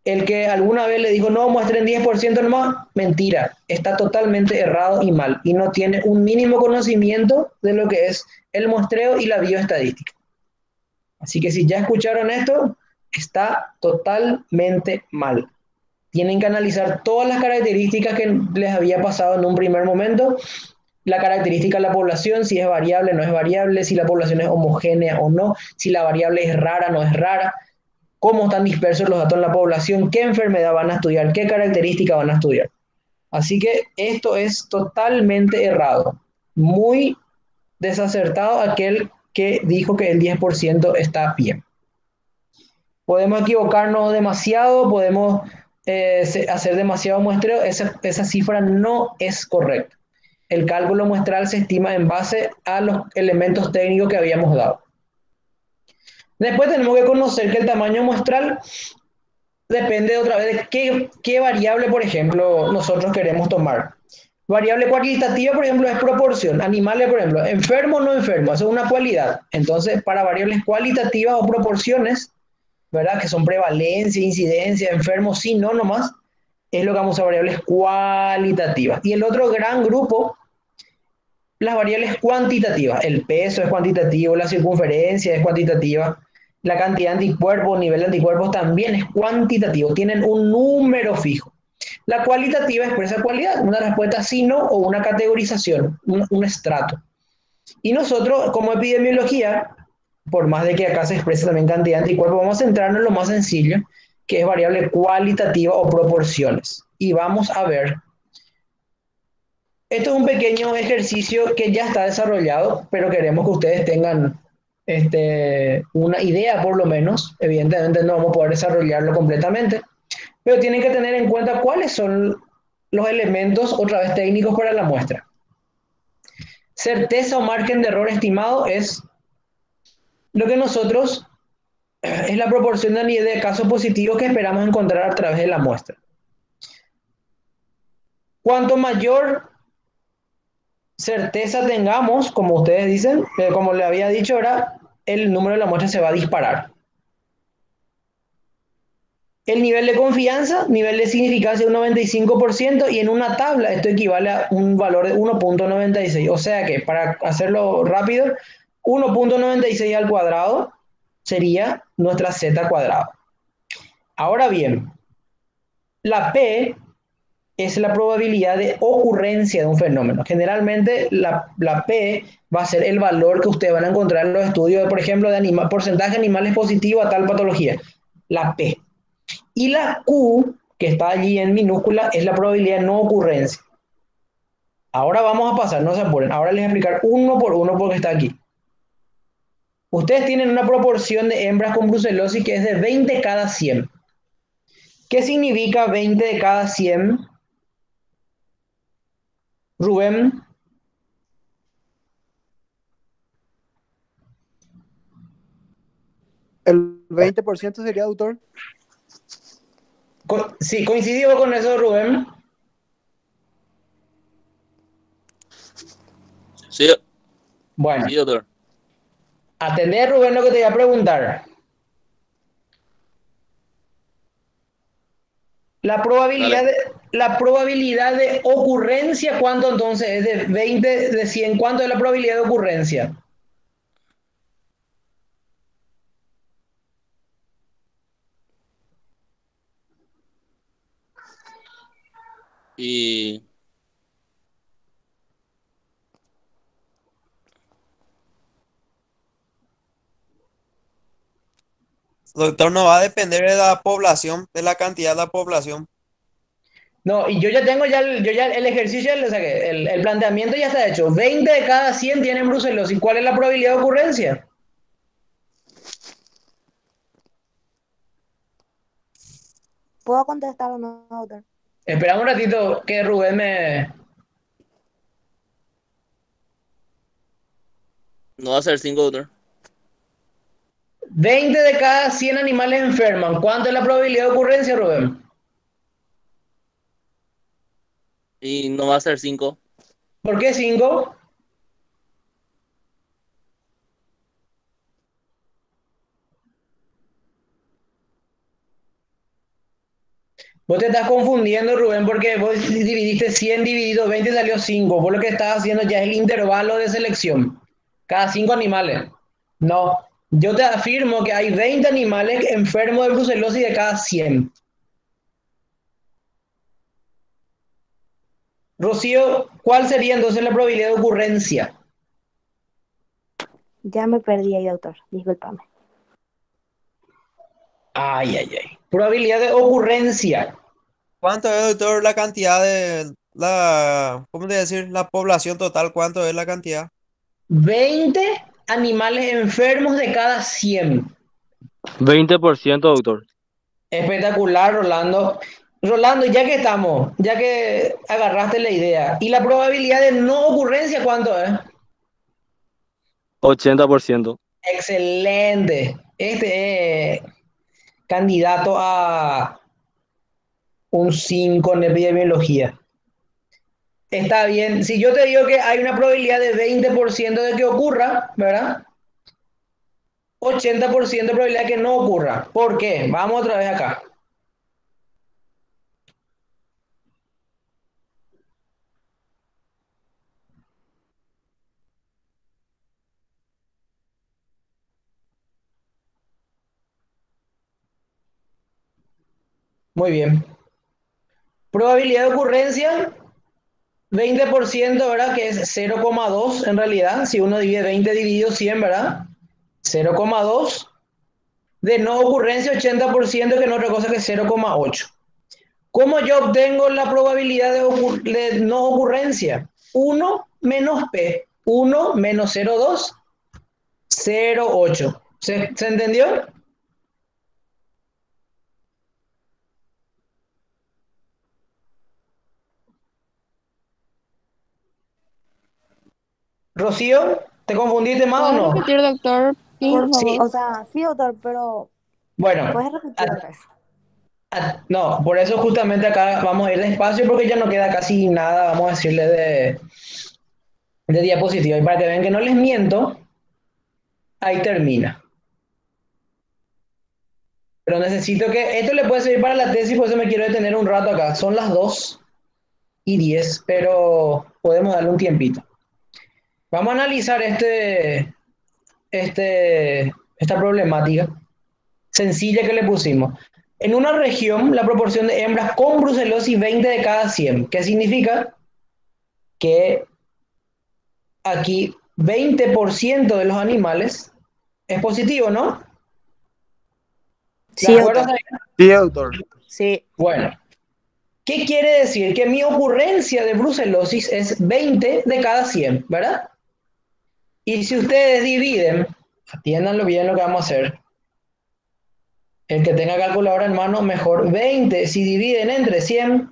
El que alguna vez le dijo, no, muestren 10% nomás, mentira, está totalmente errado y mal, y no tiene un mínimo conocimiento de lo que es el muestreo y la bioestadística. Así que si ya escucharon esto, está totalmente mal. Tienen que analizar todas las características que les había pasado en un primer momento, la característica de la población, si es variable o no es variable, si la población es homogénea o no, si la variable es rara o no es rara, cómo están dispersos los datos en la población, qué enfermedad van a estudiar, qué características van a estudiar. Así que esto es totalmente errado. Muy desacertado aquel que dijo que el 10% está bien. Podemos equivocarnos demasiado, podemos hacer demasiado muestreo, esa cifra no es correcta. El cálculo muestral se estima en base a los elementos técnicos que habíamos dado. Después tenemos que conocer que el tamaño muestral depende otra vez de qué variable, por ejemplo, nosotros queremos tomar. Variable cualitativa, por ejemplo, es proporción. Animales, por ejemplo, enfermo o no enfermo, eso es una cualidad. Entonces, para variables cualitativas o proporciones, ¿verdad? Que son prevalencia, incidencia, enfermo, sí, no nomás, es lo que vamos a variables cualitativas. Y el otro gran grupo, las variables cuantitativas. El peso es cuantitativo, la circunferencia es cuantitativa, la cantidad de anticuerpos, nivel de anticuerpos también es cuantitativo, tienen un número fijo. La cualitativa expresa cualidad, una respuesta sí, no, o una categorización, un estrato. Y nosotros, como epidemiología, por más de que acá se exprese también cantidad de anticuerpos, vamos a centrarnos en lo más sencillo, que es variable cualitativa o proporciones. Y vamos a ver. Esto es un pequeño ejercicio que ya está desarrollado, pero queremos que ustedes tengan una idea por lo menos. Evidentemente no vamos a poder desarrollarlo completamente, pero tienen que tener en cuenta cuáles son los elementos, otra vez técnicos, para la muestra. Certeza o margen de error estimado es lo que nosotros, es la proporción de casos positivos que esperamos encontrar a través de la muestra. Cuanto mayor certeza tengamos, como ustedes dicen, como le había dicho ahora, el número de la muestra se va a disparar. El nivel de confianza, nivel de significancia de un 95% y en una tabla esto equivale a un valor de 1.96. O sea que, para hacerlo rápido, 1.96 al cuadrado sería nuestra z cuadrada. Ahora bien, la P es la probabilidad de ocurrencia de un fenómeno. Generalmente la P va a ser el valor que ustedes van a encontrar en los estudios, por ejemplo, de porcentaje de animales positivo a tal patología. La P. Y la Q, que está allí en minúscula, es la probabilidad de no ocurrencia. Ahora vamos a pasar, no se apuren. Ahora les voy a explicar uno por uno porque está aquí. Ustedes tienen una proporción de hembras con brucelosis que es de 20 cada 100. ¿Qué significa 20 de cada 100? Rubén. El 20% sería, doctor. Sí, coincidió con eso, Rubén. Sí, Bueno, sí, doctor. atender, Rubén, lo que te voy a preguntar. La probabilidad Dale. de, la probabilidad de ocurrencia, ¿cuánto entonces es? De 20 de 100, ¿cuánto es la probabilidad de ocurrencia? Y Doctor, no va a depender de la población, de la cantidad de la población. No, y yo ya tengo el ejercicio, ya lo saqué, el planteamiento ya está hecho. 20 de cada 100 tienen brucelosis. ¿Cuál es la probabilidad de ocurrencia? ¿Puedo contestar o no, doctor? Espera un ratito que Rubén me... no va a ser 5, doctor. 20 de cada 100 animales enferman. ¿Cuánto es la probabilidad de ocurrencia, Rubén? Y no va a ser 5. ¿Por qué 5? Vos te estás confundiendo, Rubén, porque vos dividiste 100 dividido 20 y salió 5. Vos lo que estás haciendo ya es el intervalo de selección. Cada 5 animales. No, yo te afirmo que hay 20 animales enfermos de brucelosis de cada 100. Rocío, ¿cuál sería entonces la probabilidad de ocurrencia? Ya me perdí ahí, doctor. Discúlpame. Ay, ay, ay. Probabilidad de ocurrencia. ¿Cuánto es, doctor, la cantidad de ¿cómo te decir? La población total, ¿cuánto es la cantidad? 20 animales enfermos de cada 100. 20%, doctor. Espectacular, Rolando. Rolando, ya que estamos, ya que agarraste la idea, ¿y la probabilidad de no ocurrencia cuánto es? 80%. Excelente. Este es candidato a un 5 en epidemiología. Está bien. Si yo te digo que hay una probabilidad de 20% de que ocurra, ¿verdad? 80% de probabilidad de que no ocurra. ¿Por qué? Vamos otra vez acá. Muy bien. Probabilidad de ocurrencia, 20%, ¿verdad? Que es 0,2 en realidad. Si uno divide 20 dividido 100, ¿verdad? 0,2. De no ocurrencia, 80%, que no es otra cosa que 0,8. ¿Cómo yo obtengo la probabilidad de no ocurrencia? 1 menos P. 1 menos 0,2, 0,8. ¿Se entendió? Rocío, ¿te confundiste más o ¿Puedes no? repetir, doctor, Sí, por Sí, favor? o sea, sí, doctor, pero bueno, puedes repetir a- otra vez. no, por eso justamente acá vamos a ir despacio porque ya no queda casi nada, vamos a decirle, de diapositiva. Y para que vean que no les miento, ahí termina. Pero necesito que, esto le puede servir para la tesis, por eso me quiero detener un rato acá. Son las 2:10, pero podemos darle un tiempito. Vamos a analizar esta problemática sencilla que le pusimos. En una región, la proporción de hembras con brucelosis 20 de cada 100. ¿Qué significa? Que aquí 20% de los animales es positivo, ¿no? ¿De Sí, acuerdo? doctor. Sí, doctor. Sí, Bueno, ¿qué quiere decir? Que mi ocurrencia de brucelosis es 20 de cada 100, ¿verdad? Y si ustedes dividen, atiéndanlo bien lo que vamos a hacer. El que tenga calculadora en mano, mejor. 20, si dividen entre 100,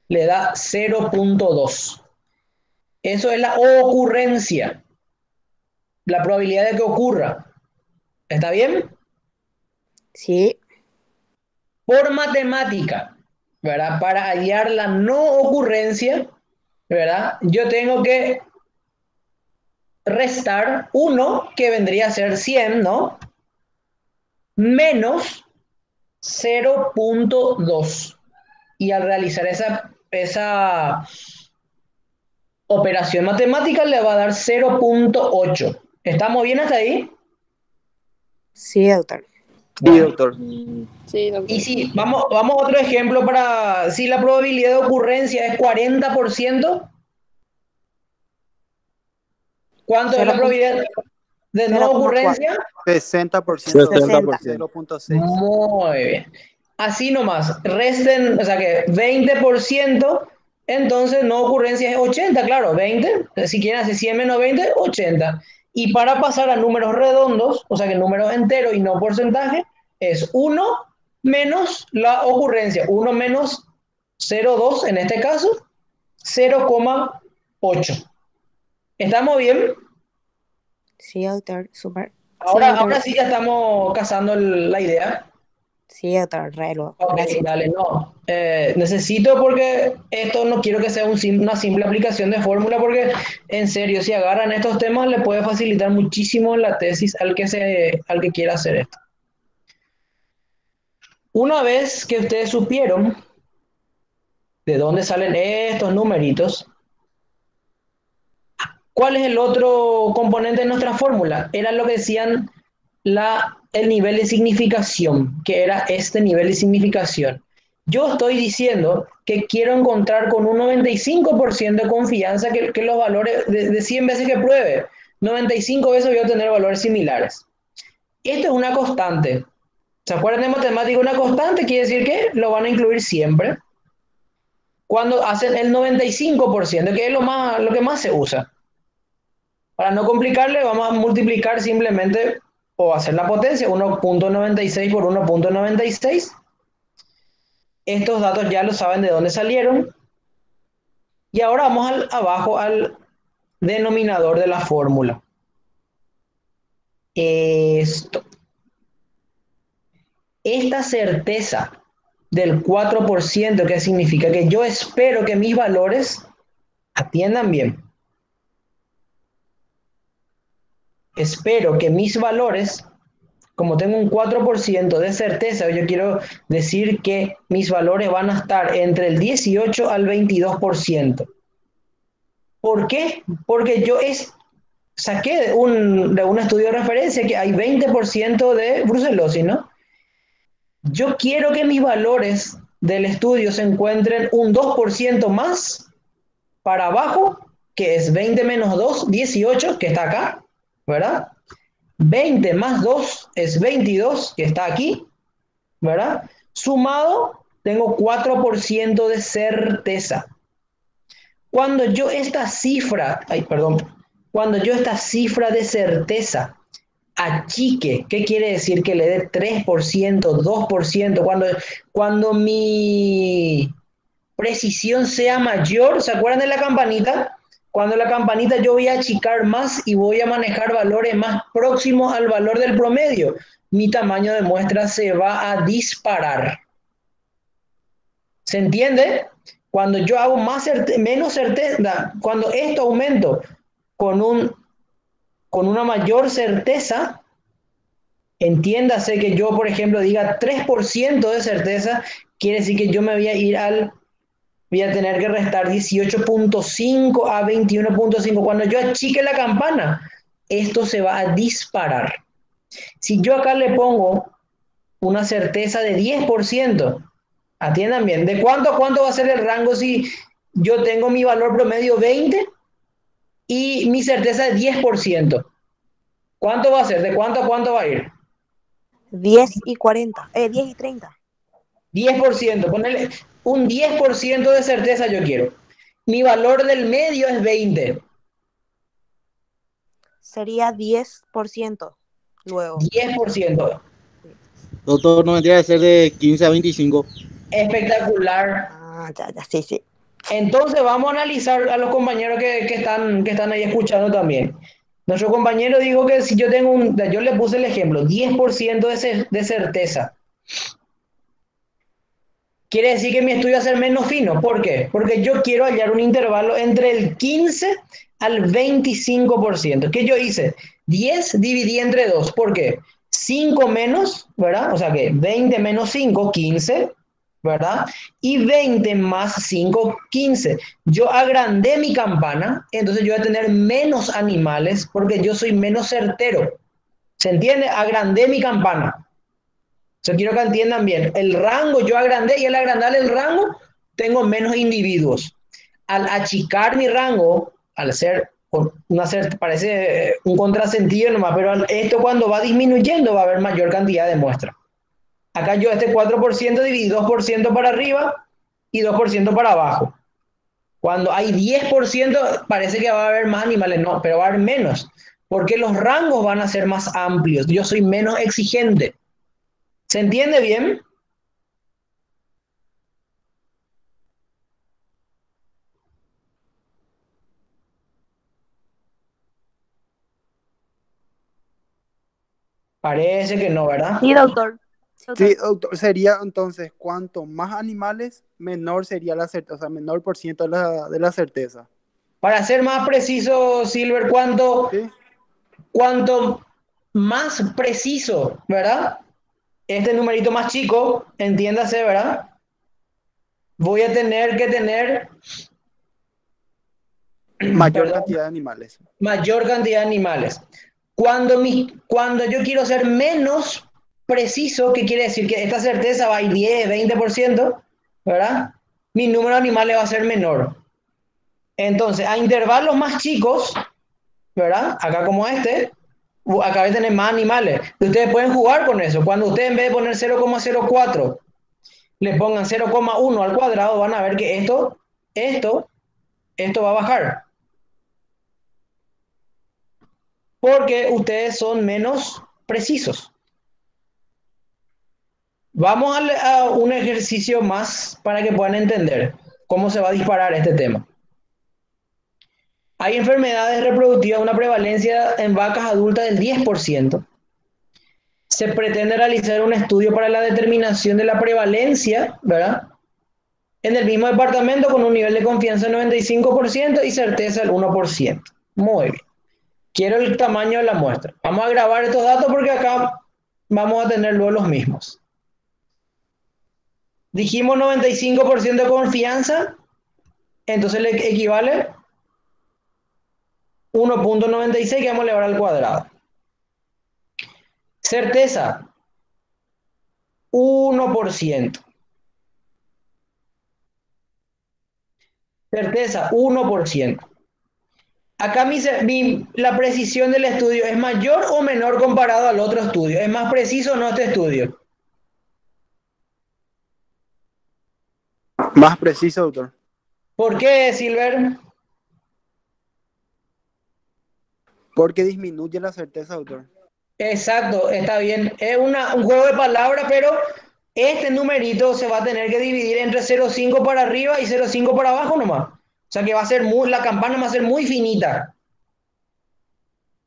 le da 0.2. Eso es la ocurrencia, la probabilidad de que ocurra. ¿Está bien? sí, Por matemática, ¿verdad? Para hallar la no ocurrencia, ¿verdad? Yo tengo que restar 1, que vendría a ser 100, ¿no? Menos 0.2. Y al realizar esa operación matemática le va a dar 0.8. ¿Estamos bien hasta ahí? sí, doctor. Sí, Bueno, doctor. Sí, y doctor. si vamos a otro ejemplo para si la probabilidad de ocurrencia es 40%, ¿cuánto es la 0. probabilidad de no 0,4. ocurrencia? 60%, doctor. 60. 60%. 0.6. Muy bien. Así nomás, resten, o sea que 20%, entonces no ocurrencia es 80, claro, 20, si quieren hacer 100 menos 20, 80. Y para pasar a números redondos, o sea que números enteros y no porcentaje, es 1 menos la ocurrencia, 1 menos 0,2 en este caso, 0,8. ¿Estamos bien? Sí, doctor, súper. Sí, Ahora doctor. sí ya estamos cazando la idea. Sí, doctor, reloj. Ok, Gracias. dale, no. Necesito porque esto no quiero que sea una simple aplicación de fórmula porque en serio, si agarran estos temas le puede facilitar muchísimo la tesis al que quiera hacer esto. Una vez que ustedes supieron de dónde salen estos numeritos, ¿cuál es el otro componente de nuestra fórmula? Era lo que decían el nivel de significación, que era este nivel de significación. Yo estoy diciendo que quiero encontrar con un 95% de confianza que los valores de 100 veces que pruebe, 95 veces voy a obtener valores similares. Esto es una constante. ¿Se acuerdan de matemática? Una constante quiere decir que lo van a incluir siempre. Cuando hacen el 95%, que es lo que más se usa. Para no complicarle, vamos a multiplicar simplemente o hacer la potencia 1.96 por 1.96. Estos datos ya lo saben de dónde salieron. Y ahora vamos abajo al denominador de la fórmula. Esto. Esta certeza del 4%, que significa que yo espero que mis valores atiendan bien. Espero que mis valores, como tengo un 4% de certeza, yo quiero decir que mis valores van a estar entre el 18 al 22%. ¿Por qué? Porque yo saqué de un estudio de referencia que hay 20% de brucelosis, ¿no? Yo quiero que mis valores del estudio se encuentren un 2% más para abajo, que es 20 menos 2, 18, que está acá, ¿verdad? 20 más 2 es 22, que está aquí, ¿verdad? Sumado, tengo 4% de certeza. Cuando yo esta cifra, cuando yo esta cifra de certeza achique, ¿qué quiere decir? Que le dé 3%, 2%, cuando mi precisión sea mayor, ¿se acuerdan de la campanita? Cuando la campanita yo voy a achicar más y voy a manejar valores más próximos al valor del promedio, mi tamaño de muestra se va a disparar. ¿Se entiende? Cuando yo hago menos certeza, cuando esto aumento con una mayor certeza, entiéndase que yo, por ejemplo, diga 3% de certeza, quiere decir que yo me voy a tener que restar 18.5 a 21.5. Cuando yo achique la campana, esto se va a disparar. Si yo acá le pongo una certeza de 10%, atiendan bien, ¿de cuánto a cuánto va a ser el rango si yo tengo mi valor promedio 20 y mi certeza de 10%? ¿Cuánto va a ser? ¿De cuánto a cuánto va a ir? 10 y 40, 10 y 30. 10%, ponerle un 10% de certeza yo quiero. Mi valor del medio es 20. Sería 10% luego. 10%. Doctor, no tendría que ser de 15 a 25. Espectacular. Ya, sí. Entonces vamos a analizar a los compañeros que están ahí escuchando también. Nuestro compañero dijo que si yo yo le puse el ejemplo, 10% de certeza. Quiere decir que mi estudio va a ser menos fino. ¿Por qué? Porque yo quiero hallar un intervalo entre el 15 al 25%. ¿Qué yo hice? 10 dividí entre 2. ¿Por qué? 5 menos, ¿verdad? O sea que 20 menos 5, 15, ¿verdad? Y 20 más 5, 15. Yo agrandé mi campana, entonces yo voy a tener menos animales porque yo soy menos certero. ¿Se entiende? Agrandé mi campana. Yo quiero que entiendan bien. El rango yo agrandé y al agrandar el rango tengo menos individuos. Al achicar mi rango, parece un contrasentido nomás, pero esto cuando va disminuyendo va a haber mayor cantidad de muestras. Acá yo este 4% dividí 2% para arriba y 2% para abajo. Cuando hay 10% parece que va a haber más animales, no, pero va a haber menos, porque los rangos van a ser más amplios. Yo soy menos exigente. ¿Se entiende bien? Parece que no, ¿verdad? Sí, doctor. Sí, doctor, sería entonces, cuanto más animales, menor sería la certeza, o sea, menor por ciento de la certeza. Para ser más preciso, Silver, ¿Sí? cuanto más preciso, ¿verdad? Este numerito más chico, entiéndase, ¿verdad? Voy a tener que tener, Mayor perdón, cantidad de animales. mayor cantidad de animales. Cuando yo quiero ser menos preciso, ¿qué quiere decir? Que esta certeza va a ir 10, 20%, ¿verdad? Mi número de animales va a ser menor. Entonces, a intervalos más chicos, ¿verdad? Acá como este, acá voy a tener más animales. Ustedes pueden jugar con eso. Cuando ustedes en vez de poner 0,04 le pongan 0,1 al cuadrado, van a ver que esto va a bajar. Porque ustedes son menos precisos. Vamos a un ejercicio más para que puedan entender cómo se va a disparar este tema. Hay enfermedades reproductivas, una prevalencia en vacas adultas del 10%. Se pretende realizar un estudio para la determinación de la prevalencia, ¿verdad? En el mismo departamento con un nivel de confianza del 95% y certeza del 1%. Muy bien. Quiero el tamaño de la muestra. Vamos a grabar estos datos porque acá vamos a tener luego los mismos. Dijimos 95% de confianza, entonces le equivale 1.96 que vamos a elevar al cuadrado. Certeza, 1%. Certeza, 1%. Acá la precisión del estudio es mayor o menor comparado al otro estudio. ¿Es más preciso o no este estudio? Más preciso, doctor. ¿Por qué, Silver? Porque disminuye la certeza, doctor. Exacto, está bien. Es un juego de palabras, pero este numerito se va a tener que dividir entre 0,5 para arriba y 0,5 para abajo nomás. sea que la campana va a ser muy finita.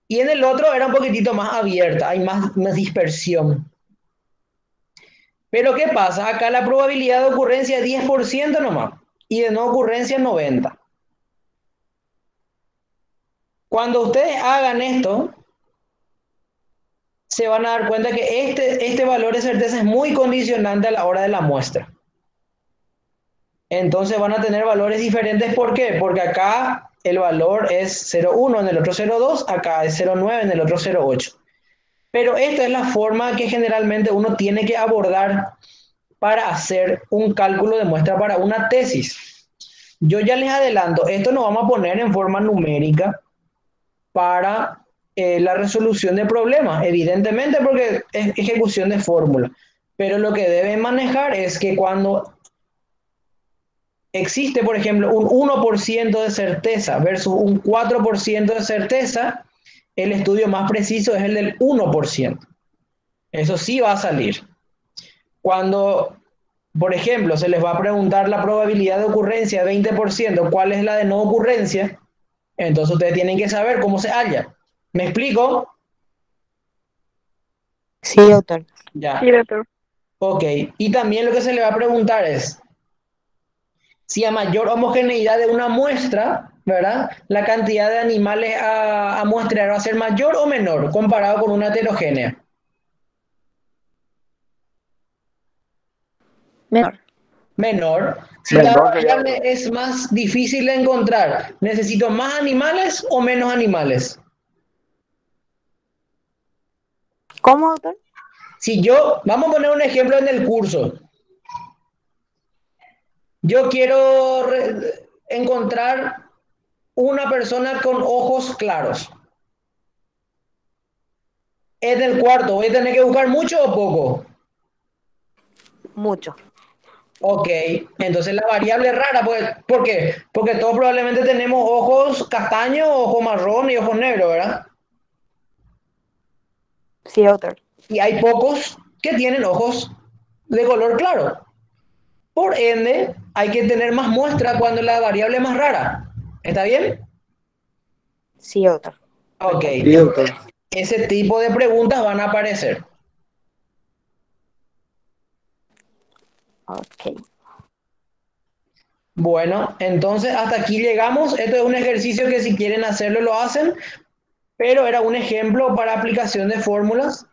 Y en el otro era un poquitito más abierta, hay más dispersión. Pero ¿qué pasa? Acá la probabilidad de ocurrencia es 10% nomás y de no ocurrencia 90%. Cuando ustedes hagan esto, se van a dar cuenta que este valor de certeza es muy condicionante a la hora de la muestra. Entonces van a tener valores diferentes. ¿Por qué? Porque acá el valor es 0,1, en el otro 0,2, acá es 0,9, en el otro 0,8. Pero esta es la forma que generalmente uno tiene que abordar para hacer un cálculo de muestra para una tesis. Yo ya les adelanto, esto lo vamos a poner en forma numérica para la resolución de problemas, evidentemente porque es ejecución de fórmula. Pero lo que deben manejar es que cuando existe, por ejemplo, un 1% de certeza versus un 4% de certeza, el estudio más preciso es el del 1%. Eso sí va a salir. Cuando, por ejemplo, se les va a preguntar la probabilidad de ocurrencia de 20%, ¿cuál es la de no ocurrencia? Entonces ustedes tienen que saber cómo se halla. ¿Me explico? Sí, doctor. Ya. Sí, doctor. Ok. Y también lo que se le va a preguntar es si a mayor homogeneidad de una muestra, ¿verdad? La cantidad de animales a muestrear va a ser mayor o menor comparado con una heterogénea. Menor. Menor. Si la Menor sería, variable doctor. es más difícil de encontrar, ¿necesito más animales o menos animales? ¿Cómo, doctor? Si vamos a poner un ejemplo en el curso. Yo quiero encontrar una persona con ojos claros. Es del cuarto, ¿voy a tener que buscar mucho o poco? Mucho. Ok, entonces la variable es rara, pues, ¿por qué? Porque todos probablemente tenemos ojos castaños, ojos marrón y ojos negros, ¿verdad? Sí, doctor. Y hay pocos que tienen ojos de color claro. Por ende, hay que tener más muestra cuando la variable es más rara. ¿Está bien? Sí, doctor. Ok, Perfecto. Sí, doctor. ese tipo de preguntas van a aparecer. Ok. Bueno, entonces hasta aquí llegamos. Esto es un ejercicio que si quieren hacerlo lo hacen, pero era un ejemplo para aplicación de fórmulas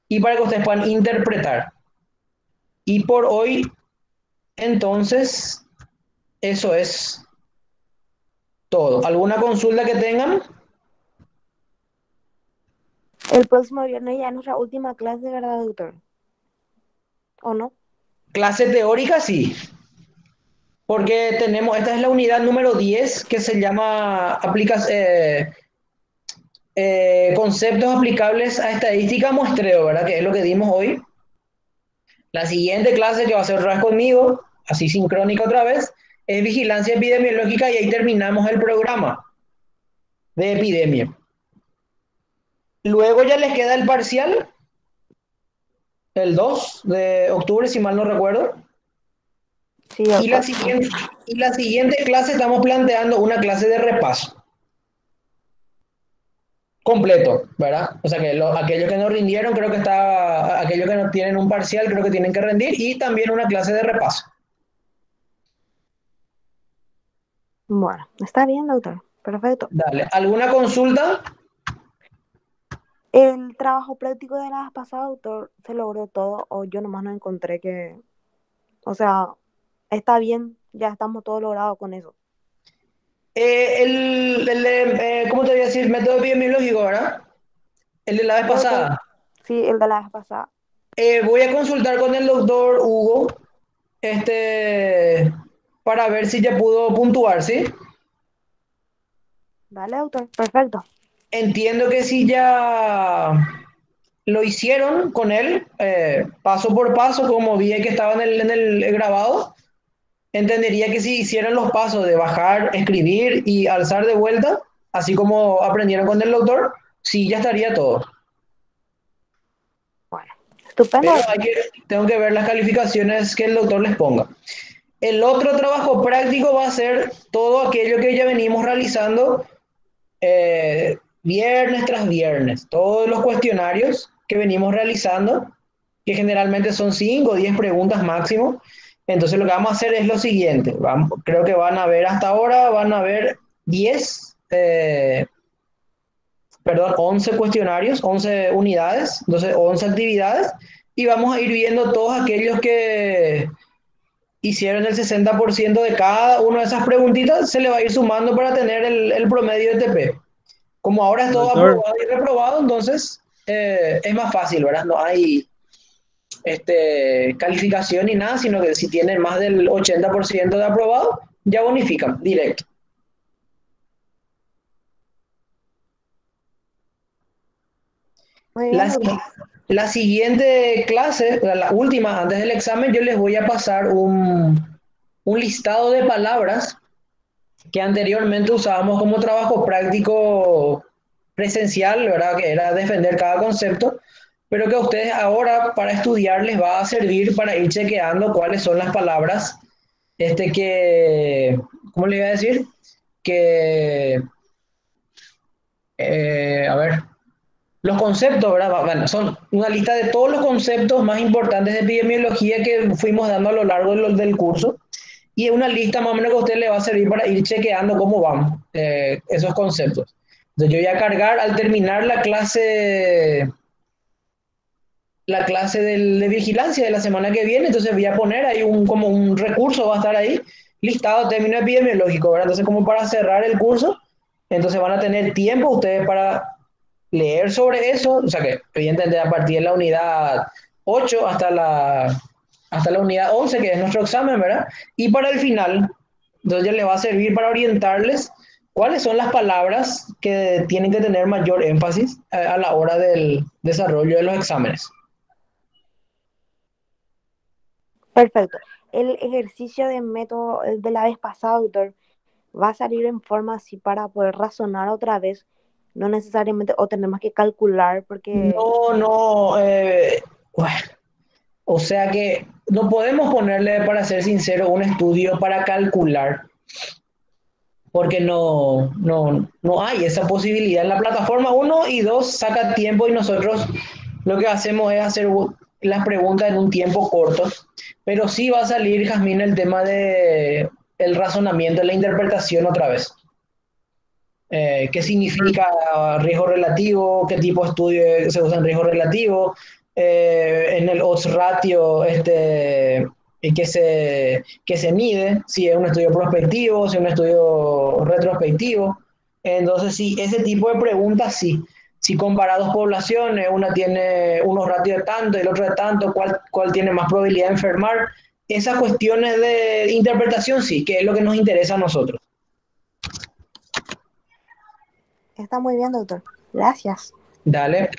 y para que ustedes puedan interpretar. Y por hoy, entonces, eso es todo. ¿Alguna consulta que tengan? El próximo viernes ya es nuestra última clase, ¿verdad, doctor? ¿O no? Clase teórica, sí. Porque esta es la unidad número 10 que se llama conceptos aplicables a estadística muestreo, ¿verdad? Que es lo que dimos hoy. La siguiente clase que va a ser otra vez conmigo, así sincrónica otra vez, es vigilancia epidemiológica y ahí terminamos el programa de epidemia. Luego ya les queda el parcial, el 2 de octubre, si mal no recuerdo. Sí, Y la doctor. siguiente, y la siguiente clase estamos planteando una clase de repaso completo, ¿verdad? O sea que aquellos que no rindieron, aquellos que no tienen un parcial, creo que tienen que rendir y también una clase de repaso. Bueno, está bien, doctor. Perfecto. Dale, ¿alguna consulta? El trabajo práctico de la vez pasada, doctor, se logró todo, o yo nomás no encontré que, o sea, está bien, ya estamos todos logrados con eso. ¿Cómo te voy a decir? Método epidemiológico, ¿verdad? El de la vez Sí, doctor. pasada. Sí, el de la vez pasada. Voy a consultar con el doctor Hugo, para ver si ya pudo puntuar, ¿sí? Dale, doctor. Perfecto. Entiendo que si ya lo hicieron con él, paso por paso, como vi que estaba en el grabado, entendería que si hicieran los pasos de bajar, escribir y alzar de vuelta, así como aprendieron con el doctor, sí, ya estaría todo. Bueno, estupendo, Pero doctor. tengo que ver las calificaciones que el doctor les ponga. El otro trabajo práctico va a ser todo aquello que ya venimos realizando viernes tras viernes, todos los cuestionarios que venimos realizando, que generalmente son 5 o 10 preguntas máximo. Entonces lo que vamos a hacer es lo siguiente, creo que van a ver hasta ahora, van a ver 10, perdón, 11 cuestionarios, 11 unidades, entonces 11 actividades, y vamos a ir viendo todos aquellos que hicieron el 60% de cada una de esas preguntitas, se le va a ir sumando para tener el promedio de TP. Como ahora es todo Doctor, aprobado y reprobado, entonces es más fácil, ¿verdad? No hay calificación ni nada, sino que si tienen más del 80% de aprobado, ya bonifican directo. Muy bien, La, doctor. la siguiente clase, la última antes del examen, yo les voy a pasar un listado de palabras que anteriormente usábamos como trabajo práctico presencial, ¿verdad? Que era defender cada concepto, pero que a ustedes ahora para estudiar les va a servir para ir chequeando cuáles son las palabras que, ¿cómo le iba a decir? Que, a ver, los conceptos, ¿verdad? Bueno, son una lista de todos los conceptos más importantes de epidemiología que fuimos dando a lo largo del curso. Y es una lista más o menos que a usted le va a servir para ir chequeando cómo van esos conceptos. Entonces yo voy a cargar al terminar la clase de vigilancia de la semana que viene, entonces voy a poner ahí como un recurso, va a estar ahí listado término epidemiológico, ¿verdad? Entonces como para cerrar el curso, entonces van a tener tiempo ustedes para leer sobre eso, o sea que evidentemente a partir de la unidad 8 hasta la unidad 11, que es nuestro examen, ¿verdad? Y para el final, entonces ya les va a servir para orientarles cuáles son las palabras que tienen que tener mayor énfasis a la hora del desarrollo de los exámenes. Perfecto. El ejercicio de método de la vez pasada, doctor, va a salir en forma así para poder razonar otra vez, no necesariamente, o tenemos que calcular, porque No, no, bueno, o sea que no podemos ponerle, para ser sincero, un estudio para calcular, porque no hay esa posibilidad en la plataforma. Uno y dos, saca tiempo y nosotros lo que hacemos es hacer las preguntas en un tiempo corto, pero sí va a salir, Jazmín, el tema de el razonamiento, la interpretación otra vez. ¿Qué significa riesgo relativo? ¿Qué tipo de estudio se usa en riesgo relativo? En el odds ratio, que se mide, si es un estudio prospectivo, si es un estudio retrospectivo. Entonces, sí, ese tipo de preguntas, sí. Si comparas dos poblaciones, una tiene unos ratios de tanto y el otro de tanto, ¿cuál tiene más probabilidad de enfermar? Esas cuestiones de interpretación, sí, que es lo que nos interesa a nosotros. está muy bien, doctor. Gracias. Dale.